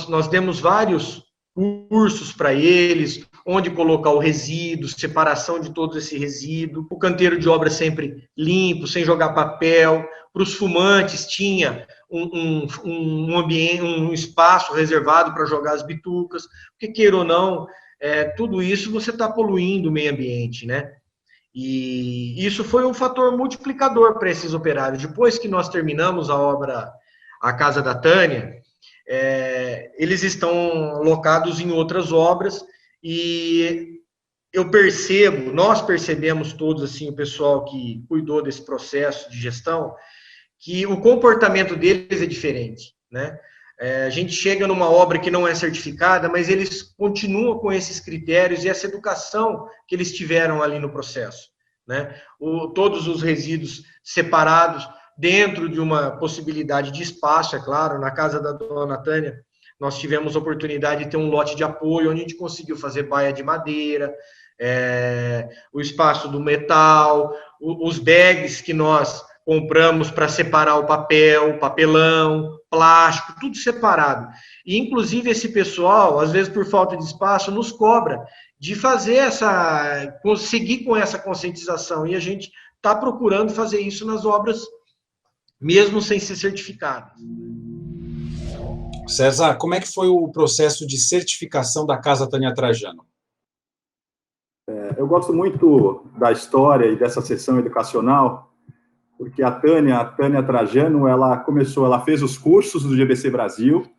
Nós demos vários cursos para eles, onde colocar o resíduo, separação de todo esse resíduo, o canteiro de obra sempre limpo, sem jogar papel. Para os fumantes tinha um ambiente, um espaço reservado para jogar as bitucas, porque queira ou não, tudo isso você está poluindo o meio ambiente, né? E isso foi um fator multiplicador para esses operários. Depois que nós terminamos a obra, a Casa da Tânia, eles estão locados em outras obras e nós percebemos todos, assim, o pessoal que cuidou desse processo de gestão, que o comportamento deles é diferente, né? A gente chega numa obra que não é certificada, mas eles continuam com esses critérios e essa educação que eles tiveram ali no processo, né? Todos os resíduos separados dentro de uma possibilidade de espaço, é claro. Na casa da dona Tânia, nós tivemos a oportunidade de ter um lote de apoio, onde a gente conseguiu fazer baia de madeira, o espaço do metal, os bags que nós compramos para separar o papel, papelão, plástico, tudo separado. E, inclusive, esse pessoal, às vezes, por falta de espaço, nos cobra de conseguir com essa conscientização. E a gente está procurando fazer isso nas obras, mesmo sem ser certificado. César, como é que foi o processo de certificação da Casa Tânia Trajano? Eu gosto muito da história e dessa sessão educacional, porque a Tânia Trajano, ela fez os cursos do GBC Brasil,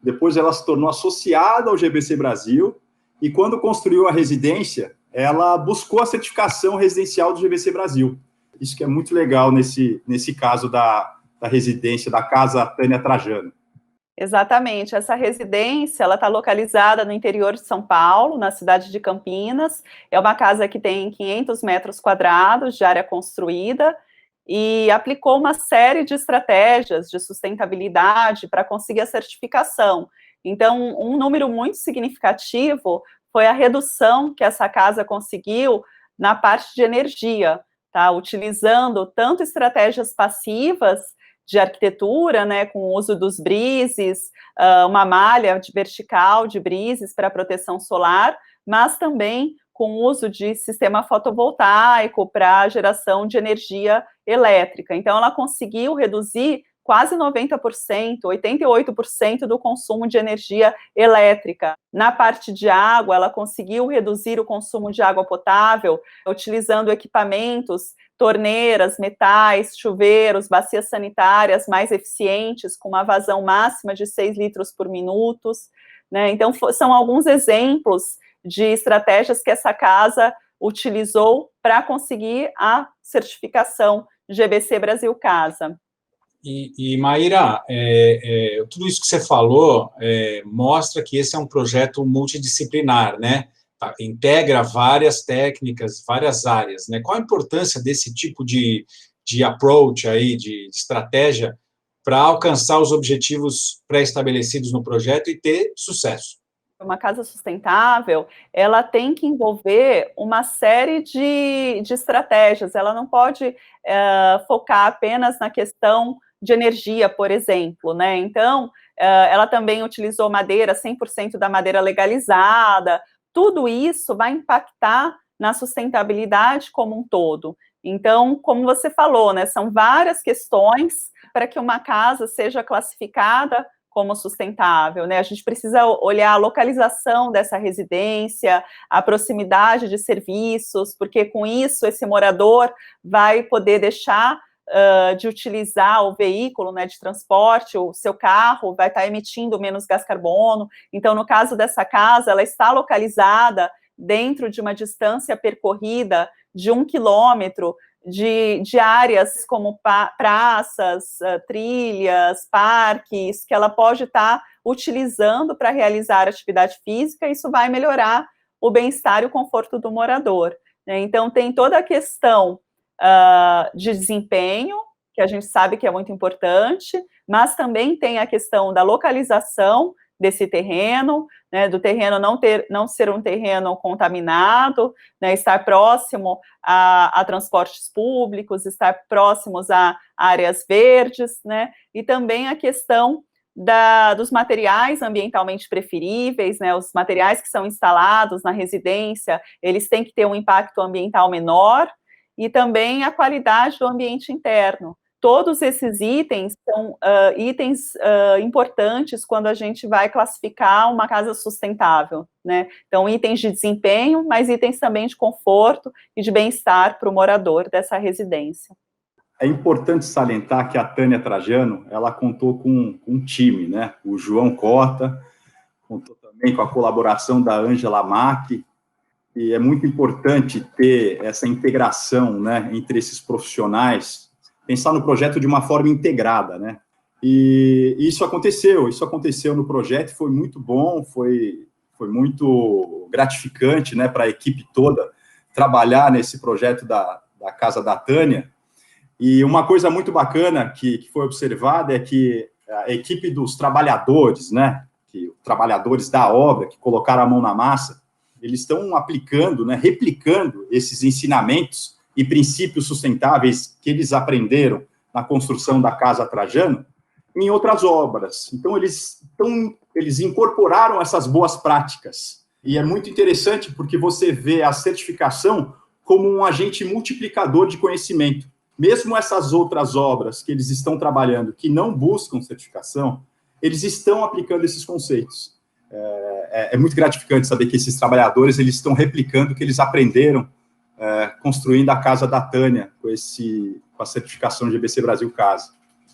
depois ela se tornou associada ao GBC Brasil, e quando construiu a residência, ela buscou a certificação residencial do GBC Brasil. Isso que é muito legal nesse caso da residência, da Casa Tânia Trajano. Exatamente, essa residência, ela está localizada no interior de São Paulo, na cidade de Campinas. É uma casa que tem 500 metros quadrados de área construída, e aplicou uma série de estratégias de sustentabilidade para conseguir a certificação. Então, um número muito significativo foi a redução que essa casa conseguiu na parte de energia, tá? Utilizando tanto estratégias passivas de arquitetura, né, com o uso dos brises, uma malha vertical de brises para proteção solar, mas também com o uso de sistema fotovoltaico para geração de energia elétrica. Então, ela conseguiu reduzir quase 90%, 88% do consumo de energia elétrica. Na parte de água, ela conseguiu reduzir o consumo de água potável, utilizando equipamentos, torneiras, metais, chuveiros, bacias sanitárias mais eficientes, com uma vazão máxima de 6 litros por minuto, né? Então, são alguns exemplos de estratégias que essa casa utilizou para conseguir a certificação GBC Brasil Casa. E Maíra, tudo isso que você falou mostra que esse é um projeto multidisciplinar, né? Integra várias técnicas, várias áreas, né? Qual a importância desse tipo de approach aí, de estratégia, para alcançar os objetivos pré-estabelecidos no projeto e ter sucesso? Uma casa sustentável, ela tem que envolver uma série de estratégias, ela não pode focar apenas na questão de energia, por exemplo, né? Então, ela também utilizou madeira, 100% da madeira legalizada. Tudo isso vai impactar na sustentabilidade como um todo. Então, como você falou, né, são várias questões para que uma casa seja classificada como sustentável, né? A gente precisa olhar a localização dessa residência, a proximidade de serviços, porque com isso esse morador vai poder deixar de utilizar o veículo, né, de transporte, o seu carro vai estar emitindo menos gás carbono. Então, no caso dessa casa, ela está localizada dentro de uma distância percorrida de 1 quilômetro de áreas como praças, trilhas, parques, que ela pode estar utilizando para realizar atividade física. Isso vai melhorar o bem-estar e o conforto do morador, né? Então, tem toda a questão de desempenho, que a gente sabe que é muito importante, mas também tem a questão da localização desse terreno, né, do terreno não ser um terreno contaminado, né, estar próximo a transportes públicos, estar próximos a áreas verdes, né, e também a questão dos materiais ambientalmente preferíveis, né, os materiais que são instalados na residência, eles têm que ter um impacto ambiental menor, e também a qualidade do ambiente interno. Todos esses itens são itens importantes quando a gente vai classificar uma casa sustentável, né? Então, itens de desempenho, mas itens também de conforto e de bem-estar para o morador dessa residência. É importante salientar que a Tânia Trajano, ela contou com um time, né? O João Cota, contou também com a colaboração da Ângela Mack, e é muito importante ter essa integração, né, entre esses profissionais, pensar no projeto de uma forma integrada, né? E isso aconteceu no projeto, foi muito bom, foi muito gratificante, né, para a equipe toda trabalhar nesse projeto da Casa da Tânia. E uma coisa muito bacana que foi observada é que a equipe dos trabalhadores, né, trabalhadores da obra, que colocaram a mão na massa, eles estão aplicando, né, replicando esses ensinamentos e princípios sustentáveis que eles aprenderam na construção da Casa Trajano em outras obras. Então, eles incorporaram essas boas práticas. E é muito interessante porque você vê a certificação como um agente multiplicador de conhecimento. Mesmo essas outras obras que eles estão trabalhando, que não buscam certificação, eles estão aplicando esses conceitos. É muito gratificante saber que esses trabalhadores eles estão replicando o que eles aprenderam construindo a Casa da Tânia com a certificação GBC Brasil Casa.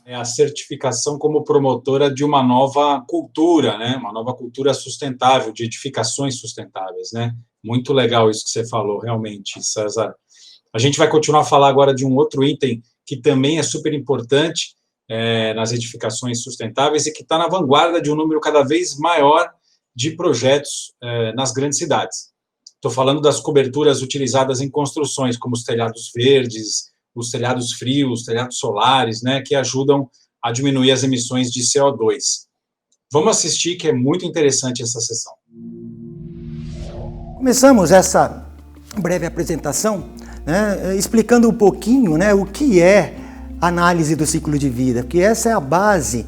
É a certificação como promotora de uma nova cultura, né? Uma nova cultura sustentável, de edificações sustentáveis, né? Muito legal isso que você falou, realmente, César. A gente vai continuar a falar agora de um outro item que também é super importante nas edificações sustentáveis e que está na vanguarda de um número cada vez maior de projetos nas grandes cidades. Estou falando das coberturas utilizadas em construções, como os telhados verdes, os telhados frios, os telhados solares, né, que ajudam a diminuir as emissões de CO2. Vamos assistir, que é muito interessante essa sessão. Começamos essa breve apresentação, né, explicando um pouquinho, né, o que é análise do ciclo de vida, porque essa é a base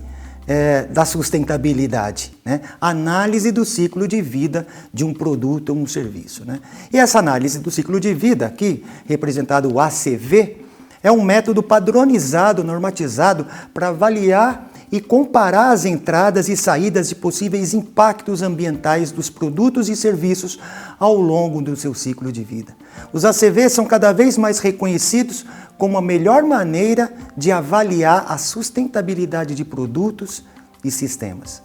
da sustentabilidade, né? Análise do ciclo de vida de um produto ou um serviço, né? E essa análise do ciclo de vida, aqui representado o ACV, é um método padronizado, normatizado, para avaliar e comparar as entradas e saídas de possíveis impactos ambientais dos produtos e serviços ao longo do seu ciclo de vida. Os ACVs são cada vez mais reconhecidos como a melhor maneira de avaliar a sustentabilidade de produtos e sistemas.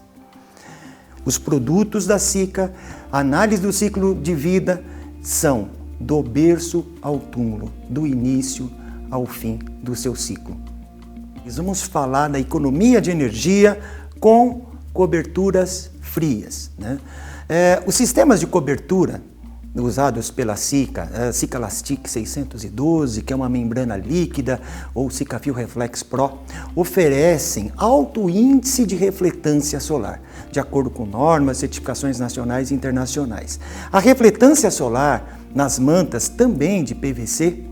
Os produtos da SICA, a análise do ciclo de vida, são do berço ao túmulo, do início ao fim do seu ciclo. Vamos falar da economia de energia com coberturas frias, né? Os sistemas de cobertura usados pela SICA, Cicalastic 612, que é uma membrana líquida, ou Cicafil Reflex Pro, oferecem alto índice de refletância solar, de acordo com normas, certificações nacionais e internacionais. A refletância solar nas mantas também de PVC,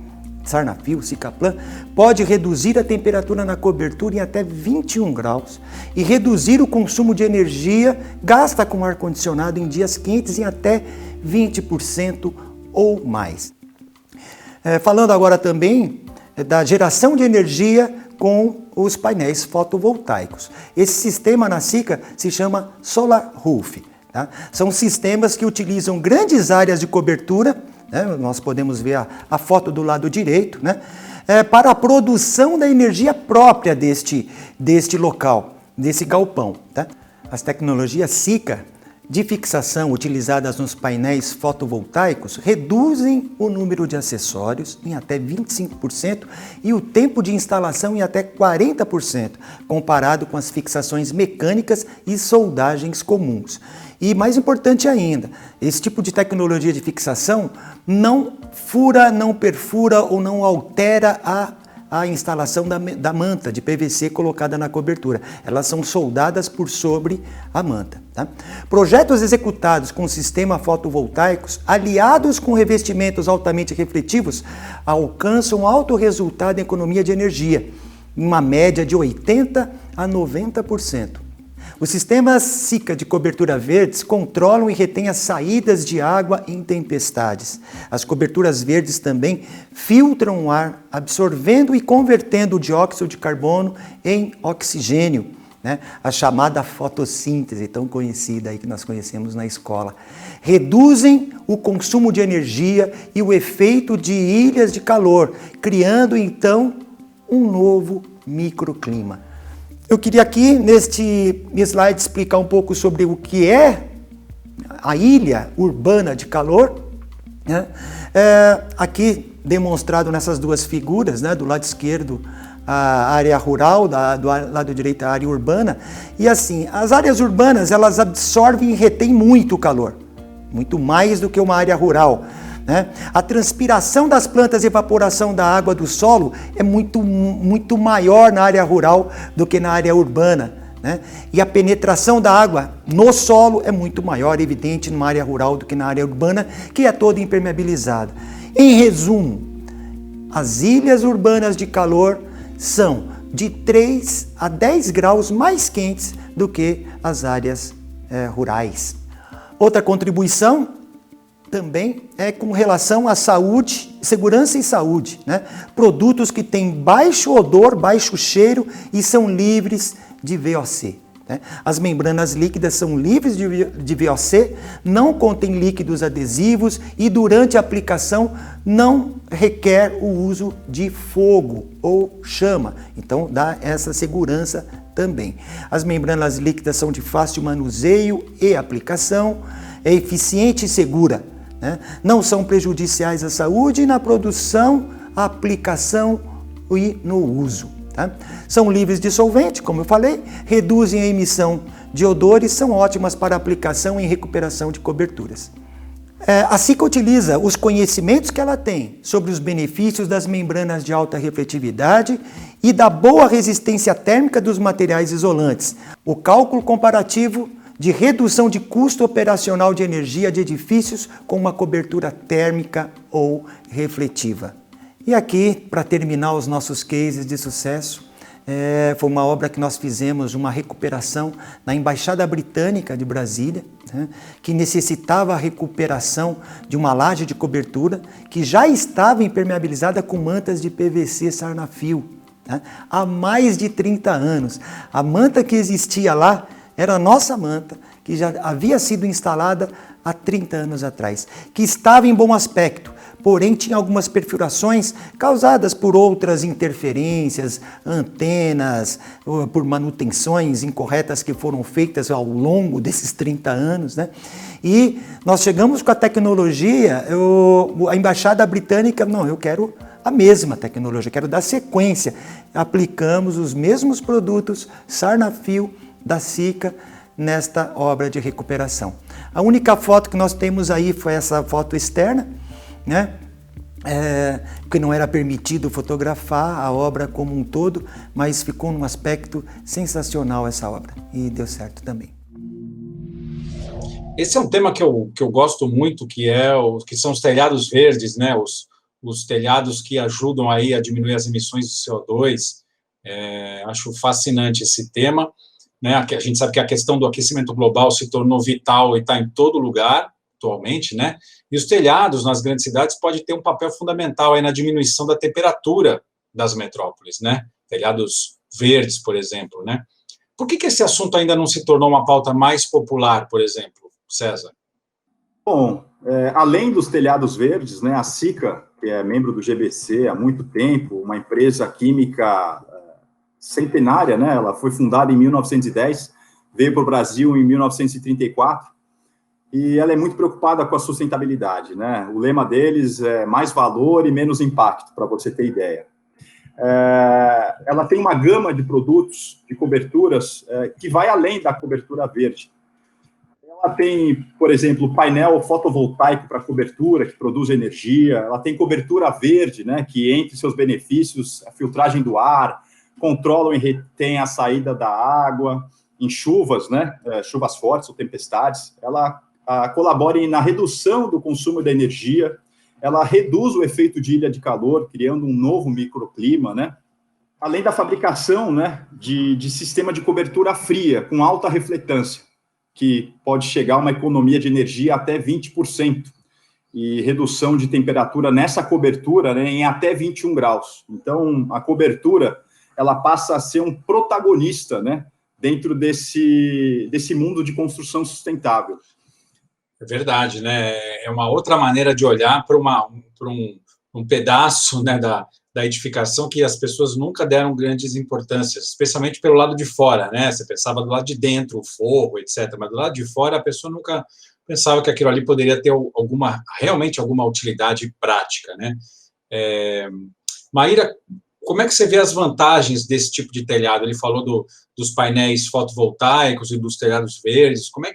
Sarnafil, Cicaplan, pode reduzir a temperatura na cobertura em até 21 graus e reduzir o consumo de energia gasta com ar-condicionado em dias quentes em até 20% ou mais. Falando agora também da geração de energia com os painéis fotovoltaicos. Esse sistema na SICA se chama Solar Roof. Tá? São sistemas que utilizam grandes áreas de cobertura, né? Nós podemos ver a foto do lado direito, né? Para a produção da energia própria deste local, desse galpão. Tá? As tecnologias SICA de fixação utilizadas nos painéis fotovoltaicos reduzem o número de acessórios em até 25% e o tempo de instalação em até 40%, comparado com as fixações mecânicas e soldagens comuns. E mais importante ainda, esse tipo de tecnologia de fixação não fura, não perfura ou não altera a a instalação da manta de PVC colocada na cobertura. Elas são soldadas por sobre a manta. Tá? Projetos executados com sistema fotovoltaicos, aliados com revestimentos altamente refletivos, alcançam alto resultado em economia de energia, em uma média de 80% a 90%. Os sistemas SICA de cobertura verdes controlam e retêm as saídas de água em tempestades. As coberturas verdes também filtram o ar, absorvendo e convertendo o dióxido de carbono em oxigênio, né? A chamada fotossíntese, tão conhecida aí que nós conhecemos na escola. Reduzem o consumo de energia e o efeito de ilhas de calor, criando então um novo microclima. Eu queria aqui, neste slide, explicar um pouco sobre o que é a ilha urbana de calor, né? Aqui demonstrado nessas duas figuras, né? Do lado esquerdo a área rural, do lado direito a área urbana. E assim, as áreas urbanas, elas absorvem e retêm muito calor, muito mais do que uma área rural. Né? A transpiração das plantas e evaporação da água do solo é muito maior na área rural do que na área urbana. Né? E a penetração da água no solo é muito maior, evidente, numa área rural do que na área urbana, que é toda impermeabilizada. Em resumo, as ilhas urbanas de calor são de 3 a 10 graus mais quentes do que as áreas rurais. Outra contribuição também é com relação à saúde, segurança e saúde, né? Produtos que têm baixo odor, baixo cheiro e são livres de VOC. Né? As membranas líquidas são livres de VOC, não contêm líquidos adesivos e durante a aplicação não requer o uso de fogo ou chama. Então dá essa segurança também. As membranas líquidas são de fácil manuseio e aplicação, é eficiente e segura. Né? Não são prejudiciais à saúde na produção, aplicação e no uso. Tá? São livres de solvente, como eu falei, reduzem a emissão de odores, são ótimas para aplicação e recuperação de coberturas. A SICA utiliza os conhecimentos que ela tem sobre os benefícios das membranas de alta refletividade e da boa resistência térmica dos materiais isolantes, o cálculo comparativo de redução de custo operacional de energia de edifícios com uma cobertura térmica ou refletiva. E aqui, para terminar os nossos cases de sucesso, foi uma obra que nós fizemos, uma recuperação na Embaixada Britânica de Brasília, né, que necessitava a recuperação de uma laje de cobertura que já estava impermeabilizada com mantas de PVC Sarnafil, né, há mais de 30 anos. A manta que existia lá era a nossa manta, que já havia sido instalada há 30 anos atrás, que estava em bom aspecto, porém tinha algumas perfurações causadas por outras interferências, antenas, por manutenções incorretas que foram feitas ao longo desses 30 anos, né? E nós chegamos com a tecnologia, a Embaixada Britânica, não, eu quero a mesma tecnologia, quero dar sequência. Aplicamos os mesmos produtos Sarnafil da SICA nesta obra de recuperação. A única foto que nós temos aí foi essa foto externa, né? Porque não era permitido fotografar a obra como um todo, mas ficou num aspecto sensacional essa obra e deu certo também. Esse é um tema que eu gosto muito, que são os telhados verdes, né? Os telhados que ajudam aí a diminuir as emissões de CO2. Acho fascinante esse tema. Né? A gente sabe que a questão do aquecimento global se tornou vital e está em todo lugar atualmente, né? E os telhados nas grandes cidades podem ter um papel fundamental aí na diminuição da temperatura das metrópoles, né? Telhados verdes, por exemplo, né? Por que esse assunto ainda não se tornou uma pauta mais popular, por exemplo, César? Bom, além dos telhados verdes, né, a SICA, que é membro do GBC há muito tempo, uma empresa química centenária, né? Ela foi fundada em 1910, veio para o Brasil em 1934, e ela é muito preocupada com a sustentabilidade, né? O lema deles é mais valor e menos impacto, para você ter ideia. Ela tem uma gama de produtos, de coberturas, que vai além da cobertura verde. ela tem, por exemplo, painel fotovoltaico para cobertura, que produz energia, ela tem cobertura verde, né, que entre seus benefícios, a filtragem do ar, controlam e retém a saída da água, em chuvas, né, chuvas fortes ou tempestades, ela colabora na redução do consumo da energia, ela reduz o efeito de ilha de calor, criando um novo microclima, né, além da fabricação, né, de sistema de cobertura fria, com alta refletância, que pode chegar a uma economia de energia até 20%, e redução de temperatura nessa cobertura, né, em até 21 graus. Então, a cobertura, ela passa a ser um protagonista, né, dentro desse mundo de construção sustentável. É verdade, né? É uma outra maneira de olhar para um pedaço, né, da edificação que as pessoas nunca deram grandes importâncias, especialmente pelo lado de fora, né? Você pensava do lado de dentro, o forro, etc., mas do lado de fora a pessoa nunca pensava que aquilo ali poderia ter realmente alguma utilidade prática, né? Maíra, como é que você vê as vantagens desse tipo de telhado? Ele falou dos painéis fotovoltaicos e dos telhados verdes. Como é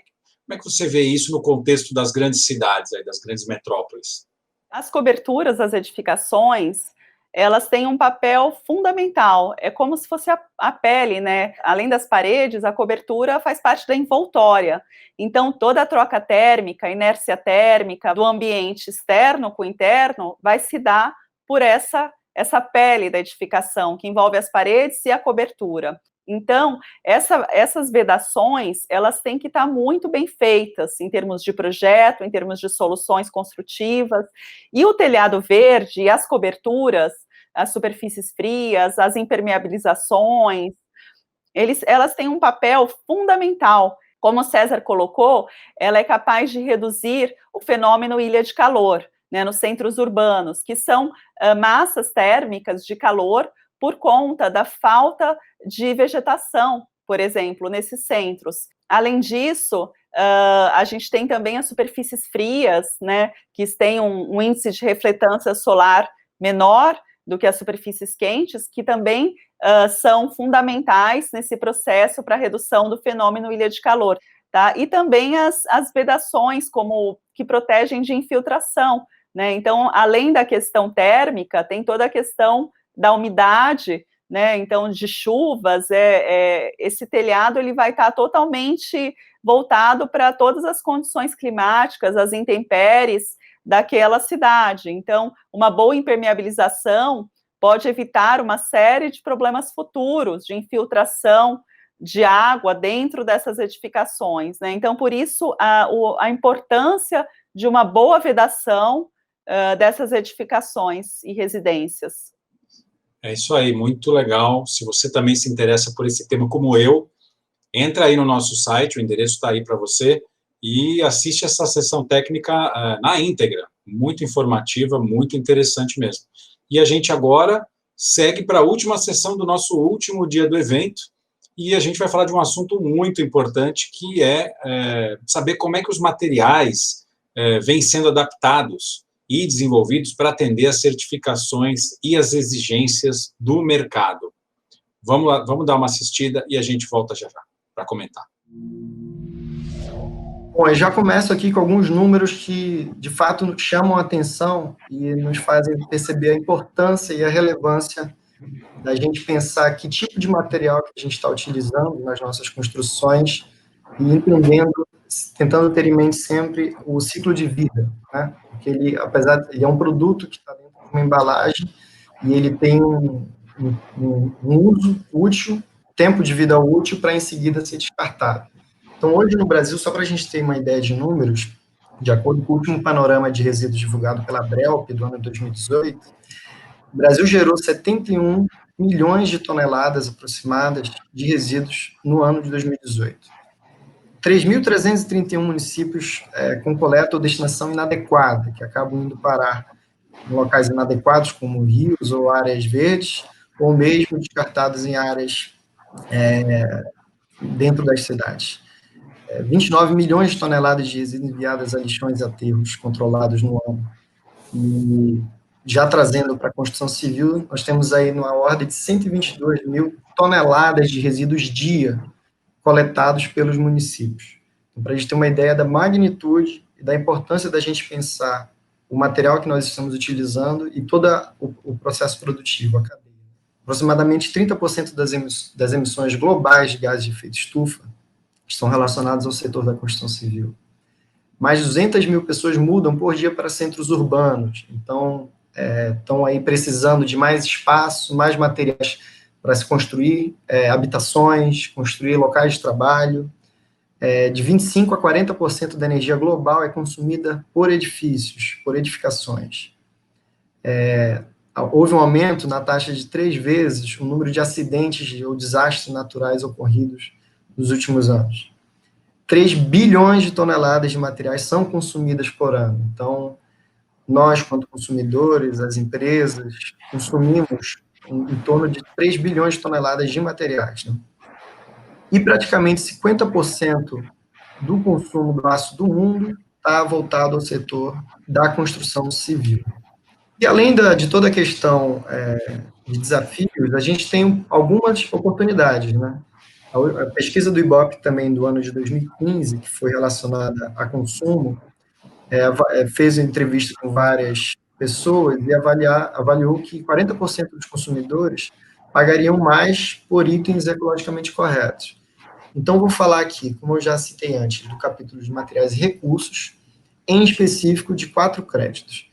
que você vê isso no contexto das grandes cidades, aí, das grandes metrópoles? As coberturas, as edificações, elas têm um papel fundamental. É como se fosse a pele, né? Além das paredes, a cobertura faz parte da envoltória. Então, toda a troca térmica, a inércia térmica do ambiente externo com o interno vai se dar por essa pele da edificação, que envolve as paredes e a cobertura. Então, essas vedações, elas têm que estar muito bem feitas, em termos de projeto, em termos de soluções construtivas, e o telhado verde e as coberturas, as superfícies frias, as impermeabilizações, elas têm um papel fundamental. Como o César colocou, ela é capaz de reduzir o fenômeno ilha de calor, né, nos centros urbanos, que são massas térmicas de calor por conta da falta de vegetação, por exemplo, nesses centros. Além disso, a gente tem também as superfícies frias, né, que têm um índice de refletância solar menor do que as superfícies quentes, que também são fundamentais nesse processo para a redução do fenômeno ilha de calor. Tá? E também as vedações, que protegem de infiltração, né? Então, além da questão térmica, tem toda a questão da umidade, né? Então, de chuvas, esse telhado ele vai estar totalmente voltado para todas as condições climáticas, as intempéries daquela cidade. Então, uma boa impermeabilização pode evitar uma série de problemas futuros, de infiltração de água dentro dessas edificações, né? Então, por isso, a importância de uma boa vedação dessas edificações e residências. É isso aí, muito legal. Se você também se interessa por esse tema como eu, entra aí no nosso site, o endereço está aí para você, e assiste essa sessão técnica na íntegra. Muito informativa, muito interessante mesmo. E a gente agora segue para a última sessão do nosso último dia do evento, e a gente vai falar de um assunto muito importante, que é saber como é que os materiais vêm sendo adaptados e desenvolvidos para atender às certificações e às exigências do mercado. Vamos lá, vamos dar uma assistida e a gente volta já para comentar. Bom, eu já começo aqui com alguns números que, de fato, chamam a atenção e nos fazem perceber a importância e a relevância da gente pensar que tipo de material que a gente está utilizando nas nossas construções e entendendo, tentando ter em mente sempre o ciclo de vida, né? Porque ele, apesar de ele é um produto que está dentro de uma embalagem e ele tem um uso útil, tempo de vida útil para em seguida ser descartado. Então, hoje no Brasil, só para a gente ter uma ideia de números, de acordo com o último panorama de resíduos divulgado pela Brelp do ano de 2018, o Brasil gerou 71 milhões de toneladas aproximadas de resíduos no ano de 2018. 3.331 municípios com coleta ou destinação inadequada, que acabam indo parar em locais inadequados, como rios ou áreas verdes, ou mesmo descartados em áreas dentro das cidades. 29 milhões de toneladas de resíduos enviadas a lixões e aterros controlados no ano. E já trazendo para a construção civil, nós temos aí uma ordem de 122 mil toneladas de resíduos dia coletados pelos municípios. Então, para a gente ter uma ideia da magnitude e da importância da gente pensar o material que nós estamos utilizando e todo o processo produtivo, a cadeia. Aproximadamente 30% das emissões globais de gases de efeito estufa estão relacionadas ao setor da construção civil. Mais de 200 mil pessoas mudam por dia para centros urbanos, então estão aí precisando de mais espaço, mais materiais para se construir habitações, construir locais de trabalho. De 25% a 40% da energia global é consumida por edifícios, por edificações. Houve um aumento na taxa de 3 vezes o número de acidentes ou desastres naturais ocorridos nos últimos anos. 3 bilhões de toneladas de materiais são consumidas por ano. Então, nós, quanto consumidores, as empresas, consumimos em torno de 3 bilhões de toneladas de materiais, né? E praticamente 50% do consumo do aço do mundo está voltado ao setor da construção civil. E além de toda a questão de desafios, a gente tem algumas oportunidades, né? A pesquisa do IBOP também do ano de 2015, que foi relacionada a consumo, fez entrevista com várias pessoas e avaliou que 40% dos consumidores pagariam mais por itens ecologicamente corretos. Então, vou falar aqui, como eu já citei antes, do capítulo de materiais e recursos, em específico de 4 créditos.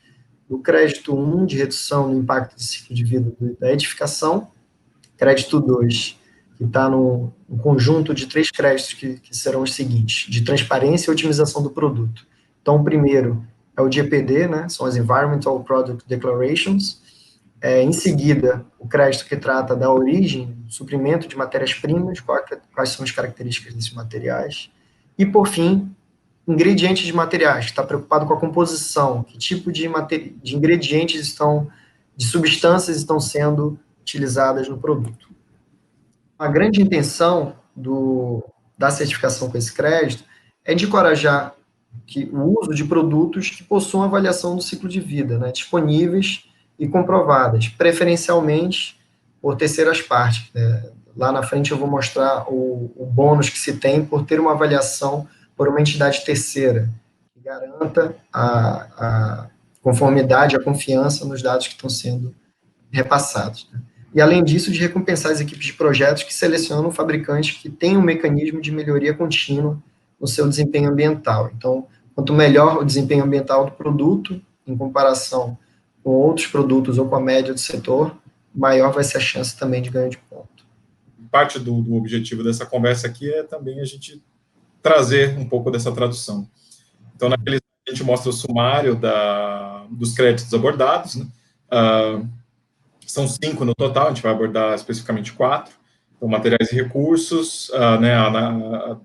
O crédito 1, de redução no impacto do ciclo de vida da edificação, crédito 2, que está no conjunto de 3 créditos que serão os seguintes, de transparência e otimização do produto. Então, o primeiro é o de EPD, né, são as Environmental Product Declarations. Em seguida, o crédito que trata da origem, suprimento de matérias-primas, quais são as características desses materiais. E, por fim, ingredientes de materiais, que está preocupado com a composição, que tipo de ingredientes de substâncias estão sendo utilizadas no produto. A grande intenção da certificação com esse crédito é de encorajar o uso de produtos que possuam avaliação do ciclo de vida, né, disponíveis e comprovadas, preferencialmente por terceiras partes. Lá na frente eu vou mostrar o bônus que se tem por ter uma avaliação por uma entidade terceira, que garanta a conformidade, a confiança nos dados que estão sendo repassados. Né? E, além disso, de recompensar as equipes de projetos que selecionam fabricantes que têm um mecanismo de melhoria contínua no seu desempenho ambiental. Então, quanto melhor o desempenho ambiental do produto, em comparação com outros produtos ou com a média do setor, maior vai ser a chance também de ganho de ponto. Parte do objetivo dessa conversa aqui é também a gente trazer um pouco dessa tradução. Então, naquele a gente mostra o sumário dos créditos abordados, né? São 5 no total, a gente vai abordar especificamente 4. Então, materiais e recursos, né, a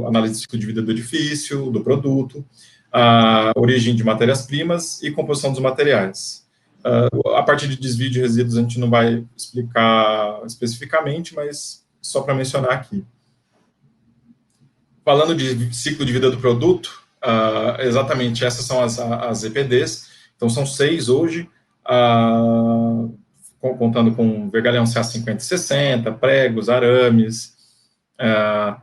análise do ciclo de vida do edifício, do produto, a origem de matérias-primas e composição dos materiais. A parte de desvio de resíduos a gente não vai explicar especificamente, mas só para mencionar aqui. Falando de ciclo de vida do produto, exatamente essas são as EPDs, então são 6 hoje, contando com vergalhão CA50 e 60, pregos, arames,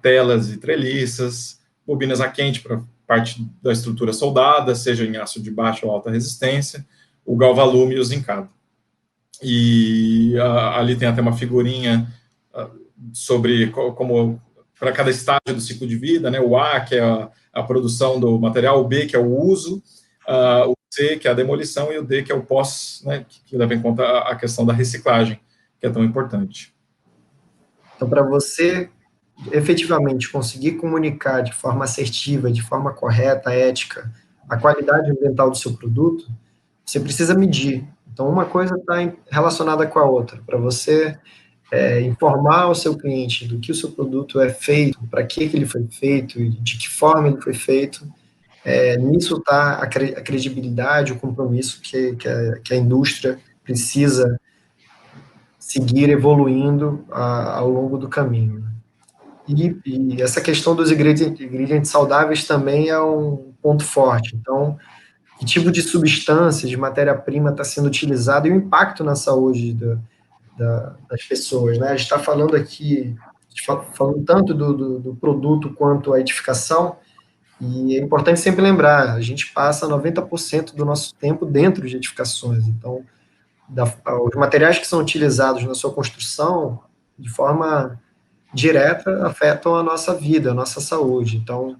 telas e treliças, bobinas a quente para parte da estrutura soldada, seja em aço de baixa ou alta resistência, o galvalume e o zincado. E ali tem até uma figurinha sobre como para cada estágio do ciclo de vida, né? O A, que é a produção do material, o B, que é o uso, o C, que é a demolição, e o D, que é o pós, né? Que leva em conta a questão da reciclagem, que é tão importante. Então, para você efetivamente conseguir comunicar de forma assertiva, de forma correta, ética, a qualidade ambiental do seu produto, você precisa medir. Então, uma coisa está relacionada com a outra. Para você informar o seu cliente do que o seu produto é feito, para que ele foi feito e de que forma ele foi feito, nisso está a credibilidade, o compromisso que a indústria precisa seguir evoluindo ao longo do caminho. E essa questão dos ingredientes saudáveis também é um ponto forte. Então, que tipo de substância, de matéria-prima está sendo utilizado e o impacto na saúde das pessoas, né? A gente está falando aqui, falando tanto do produto quanto a edificação, E é importante sempre lembrar, a gente passa 90% do nosso tempo dentro de edificações, então, os materiais que são utilizados na sua construção, de forma direta, afetam a nossa vida, a nossa saúde. Então,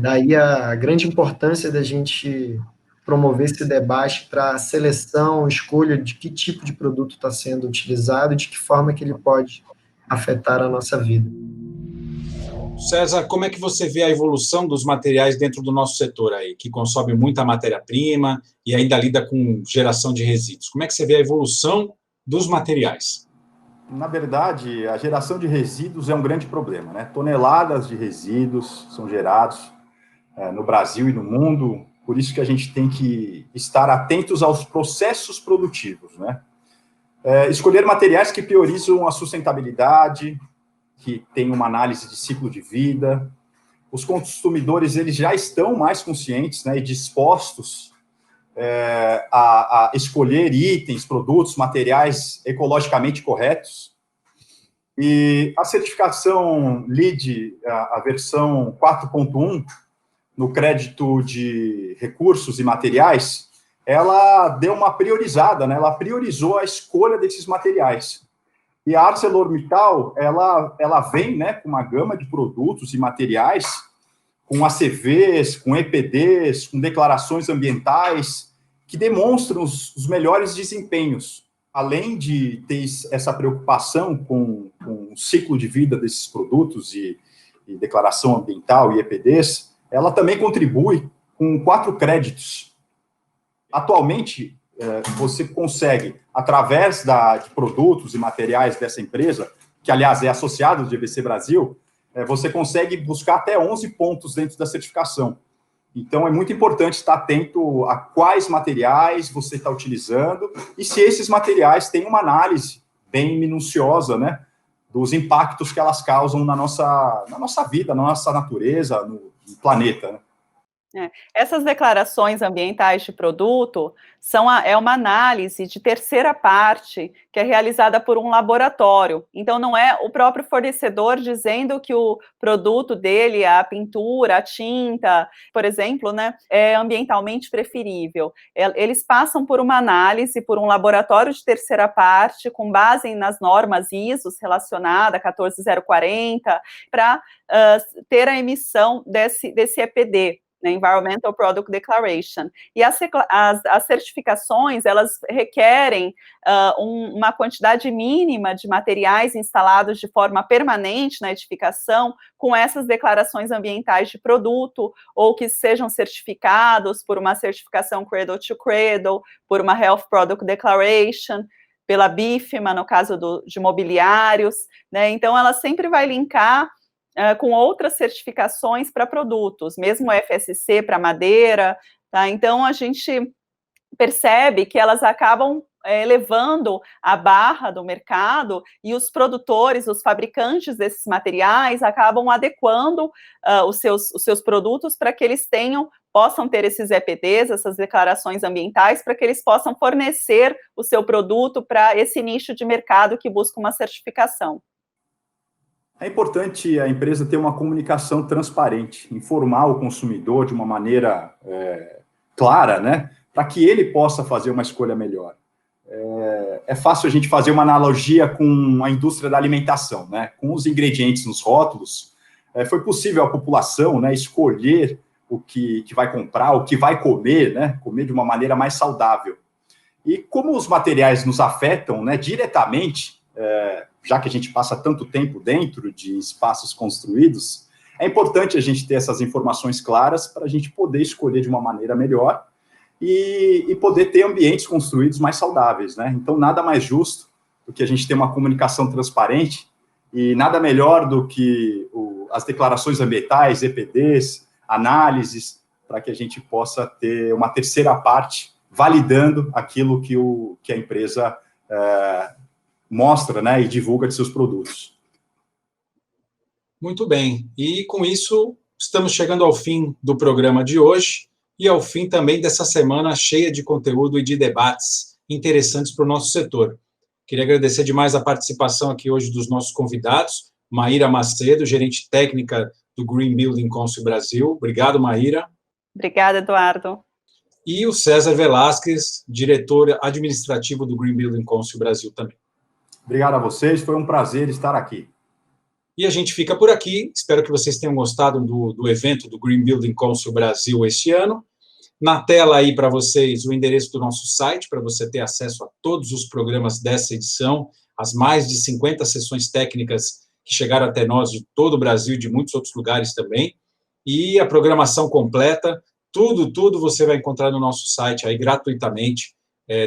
daí a grande importância da gente promover esse debate para a seleção, escolha de que tipo de produto está sendo utilizado e de que forma que ele pode afetar a nossa vida. César, como é que você vê a evolução dos materiais dentro do nosso setor aí, que consome muita matéria-prima e ainda lida com geração de resíduos? Como é que você vê a evolução dos materiais? Na verdade, a geração de resíduos é um grande problema, né? Toneladas de resíduos são gerados no Brasil e no mundo, por isso que a gente tem que estar atentos aos processos produtivos, né? Escolher materiais que priorizam a sustentabilidade, que tem uma análise de ciclo de vida. Os consumidores, eles já estão mais conscientes, né, e dispostos a escolher itens, produtos, materiais ecologicamente corretos. E a certificação LEED, a versão 4.1, no crédito de recursos e materiais, ela deu uma priorizada, né? Ela priorizou a escolha desses materiais. E a ArcelorMittal, ela vem, né, com uma gama de produtos e materiais, com ACVs, com EPDs, com declarações ambientais, que demonstram os melhores desempenhos. Além de ter essa preocupação com o ciclo de vida desses produtos e declaração ambiental e EPDs, ela também contribui com 4 créditos. Atualmente, você consegue, através de produtos e materiais dessa empresa, que, aliás, é associado ao GBC Brasil, você consegue buscar até 11 pontos dentro da certificação. Então, é muito importante estar atento a quais materiais você está utilizando e se esses materiais têm uma análise bem minuciosa, né, dos impactos que elas causam na nossa vida, na nossa natureza, no planeta, né? Essas declarações ambientais de produto é uma análise de terceira parte que é realizada por um laboratório. Então, não é o próprio fornecedor dizendo que o produto dele, a pintura, a tinta, por exemplo, né, é ambientalmente preferível. Eles passam por uma análise, por um laboratório de terceira parte, com base nas normas ISO relacionadas, 14040, para ter a emissão desse EPD. Environmental Product Declaration. E as certificações, elas requerem uma quantidade mínima de materiais instalados de forma permanente na edificação com essas declarações ambientais de produto, ou que sejam certificados por uma certificação Cradle to Cradle, por uma Health Product Declaration, pela BIFMA, no caso de mobiliários, né? Então, ela sempre vai linkar com outras certificações para produtos, mesmo FSC para madeira, tá? Então, a gente percebe que elas acabam elevando a barra do mercado e os produtores, os fabricantes desses materiais acabam adequando os seus produtos para que eles possam ter esses EPDs, essas declarações ambientais, para que eles possam fornecer o seu produto para esse nicho de mercado que busca uma certificação. É importante a empresa ter uma comunicação transparente, informar o consumidor de uma maneira clara, né, para que ele possa fazer uma escolha melhor. É fácil a gente fazer uma analogia com a indústria da alimentação, né, com os ingredientes nos rótulos. Foi possível a população, né, escolher o que vai comprar, o que vai comer, né, comer de uma maneira mais saudável. E como os materiais nos afetam, né, diretamente, já que a gente passa tanto tempo dentro de espaços construídos, é importante a gente ter essas informações claras para a gente poder escolher de uma maneira melhor e poder ter ambientes construídos mais saudáveis, né? Então, nada mais justo do que a gente ter uma comunicação transparente e nada melhor do que as declarações ambientais, EPDs, análises, para que a gente possa ter uma terceira parte validando aquilo que a empresa mostra, né, e divulga de seus produtos. Muito bem. E com isso, estamos chegando ao fim do programa de hoje e ao fim também dessa semana cheia de conteúdo e de debates interessantes para o nosso setor. Queria agradecer demais a participação aqui hoje dos nossos convidados, Maíra Macedo, gerente técnica do Green Building Council Brasil. Obrigado, Maíra. Obrigada, Eduardo. E o César Velasquez, diretor administrativo do Green Building Council Brasil também. Obrigado a vocês, foi um prazer estar aqui. E a gente fica por aqui. Espero que vocês tenham gostado do evento do Green Building Council Brasil este ano. Na tela aí para vocês o endereço do nosso site, para você ter acesso a todos os programas dessa edição, as mais de 50 sessões técnicas que chegaram até nós de todo o Brasil e de muitos outros lugares também, e a programação completa, tudo você vai encontrar no nosso site aí gratuitamente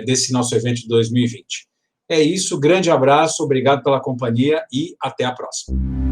desse nosso evento de 2020. É isso, grande abraço, obrigado pela companhia e até a próxima.